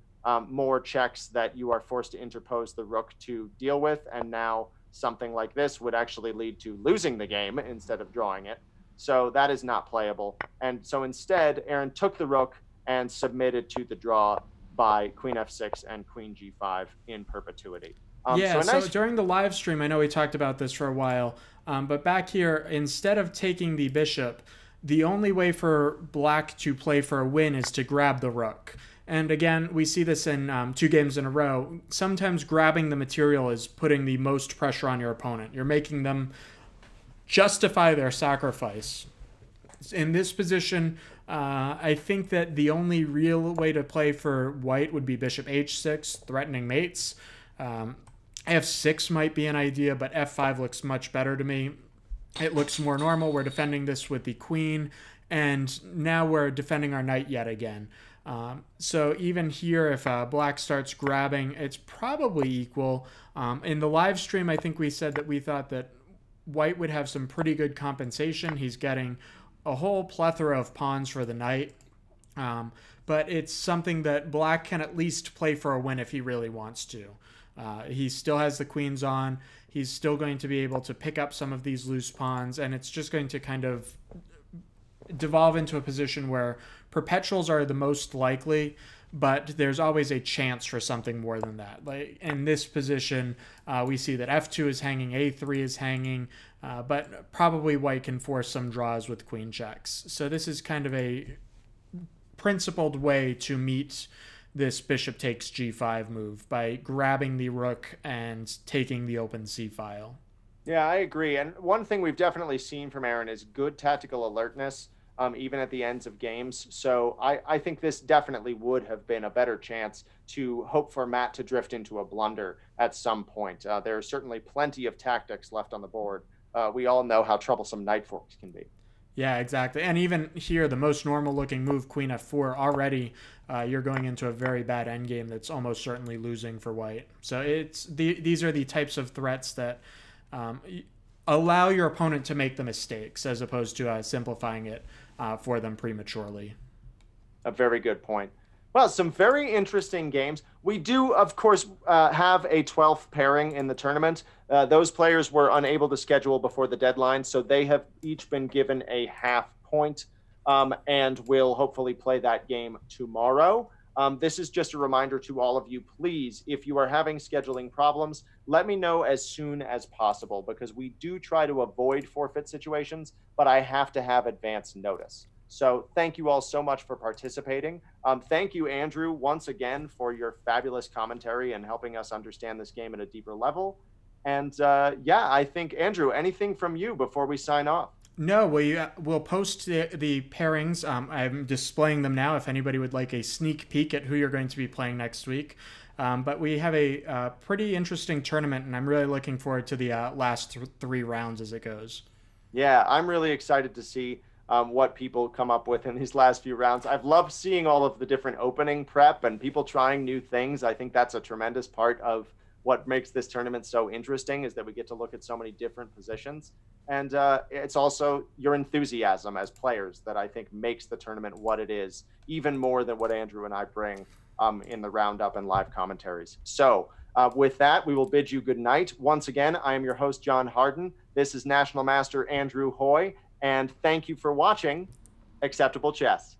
more checks that you are forced to interpose the rook to deal with. And now something like this would actually lead to losing the game instead of drawing it. So that is not playable. And so instead, Aaron took the rook and submitted to the draw by queen f6 and queen g5 in perpetuity. So during the live stream, I know we talked about this for a while, but back here, instead of taking the bishop, the only way for black to play for a win is to grab the rook. And again, we see this in 2 games in a row. Sometimes grabbing the material is putting the most pressure on your opponent. You're making them justify their sacrifice. In this position, I think that the only real way to play for white would be bishop h6, threatening mates. F6 might be an idea, but f5 looks much better to me. It looks more normal. We're defending this with the queen, and now we're defending our knight yet again. So even here, if black starts grabbing, it's probably equal. In the live stream, I think we said that we thought that white would have some pretty good compensation. He's getting a whole plethora of pawns for the knight. But it's something that black can at least play for a win if he really wants to. He still has the queens on. He's still going to be able to pick up some of these loose pawns, and it's just going to kind of devolve into a position where perpetuals are the most likely, but there's always a chance for something more than that. Like in this position, we see that f2 is hanging, a3 is hanging, but probably white can force some draws with queen checks. So this is kind of a principled way to meet this bishop takes g5 move by grabbing the rook and taking the open c file. Yeah, I agree. And one thing we've definitely seen from Aaron is good tactical alertness, even at the ends of games. So I think this definitely would have been a better chance to hope for Matt to drift into a blunder at some point. There are certainly plenty of tactics left on the board. We all know how troublesome knight forks can be. Yeah, exactly. And even here, the most normal looking move, queen f4, already you're going into a very bad endgame that's almost certainly losing for white. So these are the types of threats that allow your opponent to make the mistakes as opposed to simplifying it for them prematurely. A very good point. Well, some very interesting games. We do, of course, have a 12th pairing in the tournament. Those players were unable to schedule before the deadline, so they have each been given a half point and will hopefully play that game tomorrow. This is just a reminder to all of you, please, if you are having scheduling problems, let me know as soon as possible, because we do try to avoid forfeit situations, but I have to have advance notice. So thank you all so much for participating. Thank you, Andrew, once again for your fabulous commentary and helping us understand this game at a deeper level. And yeah, I think, Andrew, anything from you before we sign off? No, we'll post the pairings. I'm displaying them now if anybody would like a sneak peek at who you're going to be playing next week. But we have a pretty interesting tournament, and I'm really looking forward to the last 3 rounds as it goes. Yeah, I'm really excited to see what people come up with in these last few rounds. I've loved seeing all of the different opening prep and people trying new things. I think that's a tremendous part of what makes this tournament so interesting, is that we get to look at so many different positions. And it's also your enthusiasm as players that I think makes the tournament what it is, even more than what Andrew and I bring in the roundup and live commentaries. So with that, we will bid you good night. Once again, I am your host, John Harden. This is National Master Andrew Hoy. And thank you for watching Acceptable Chess.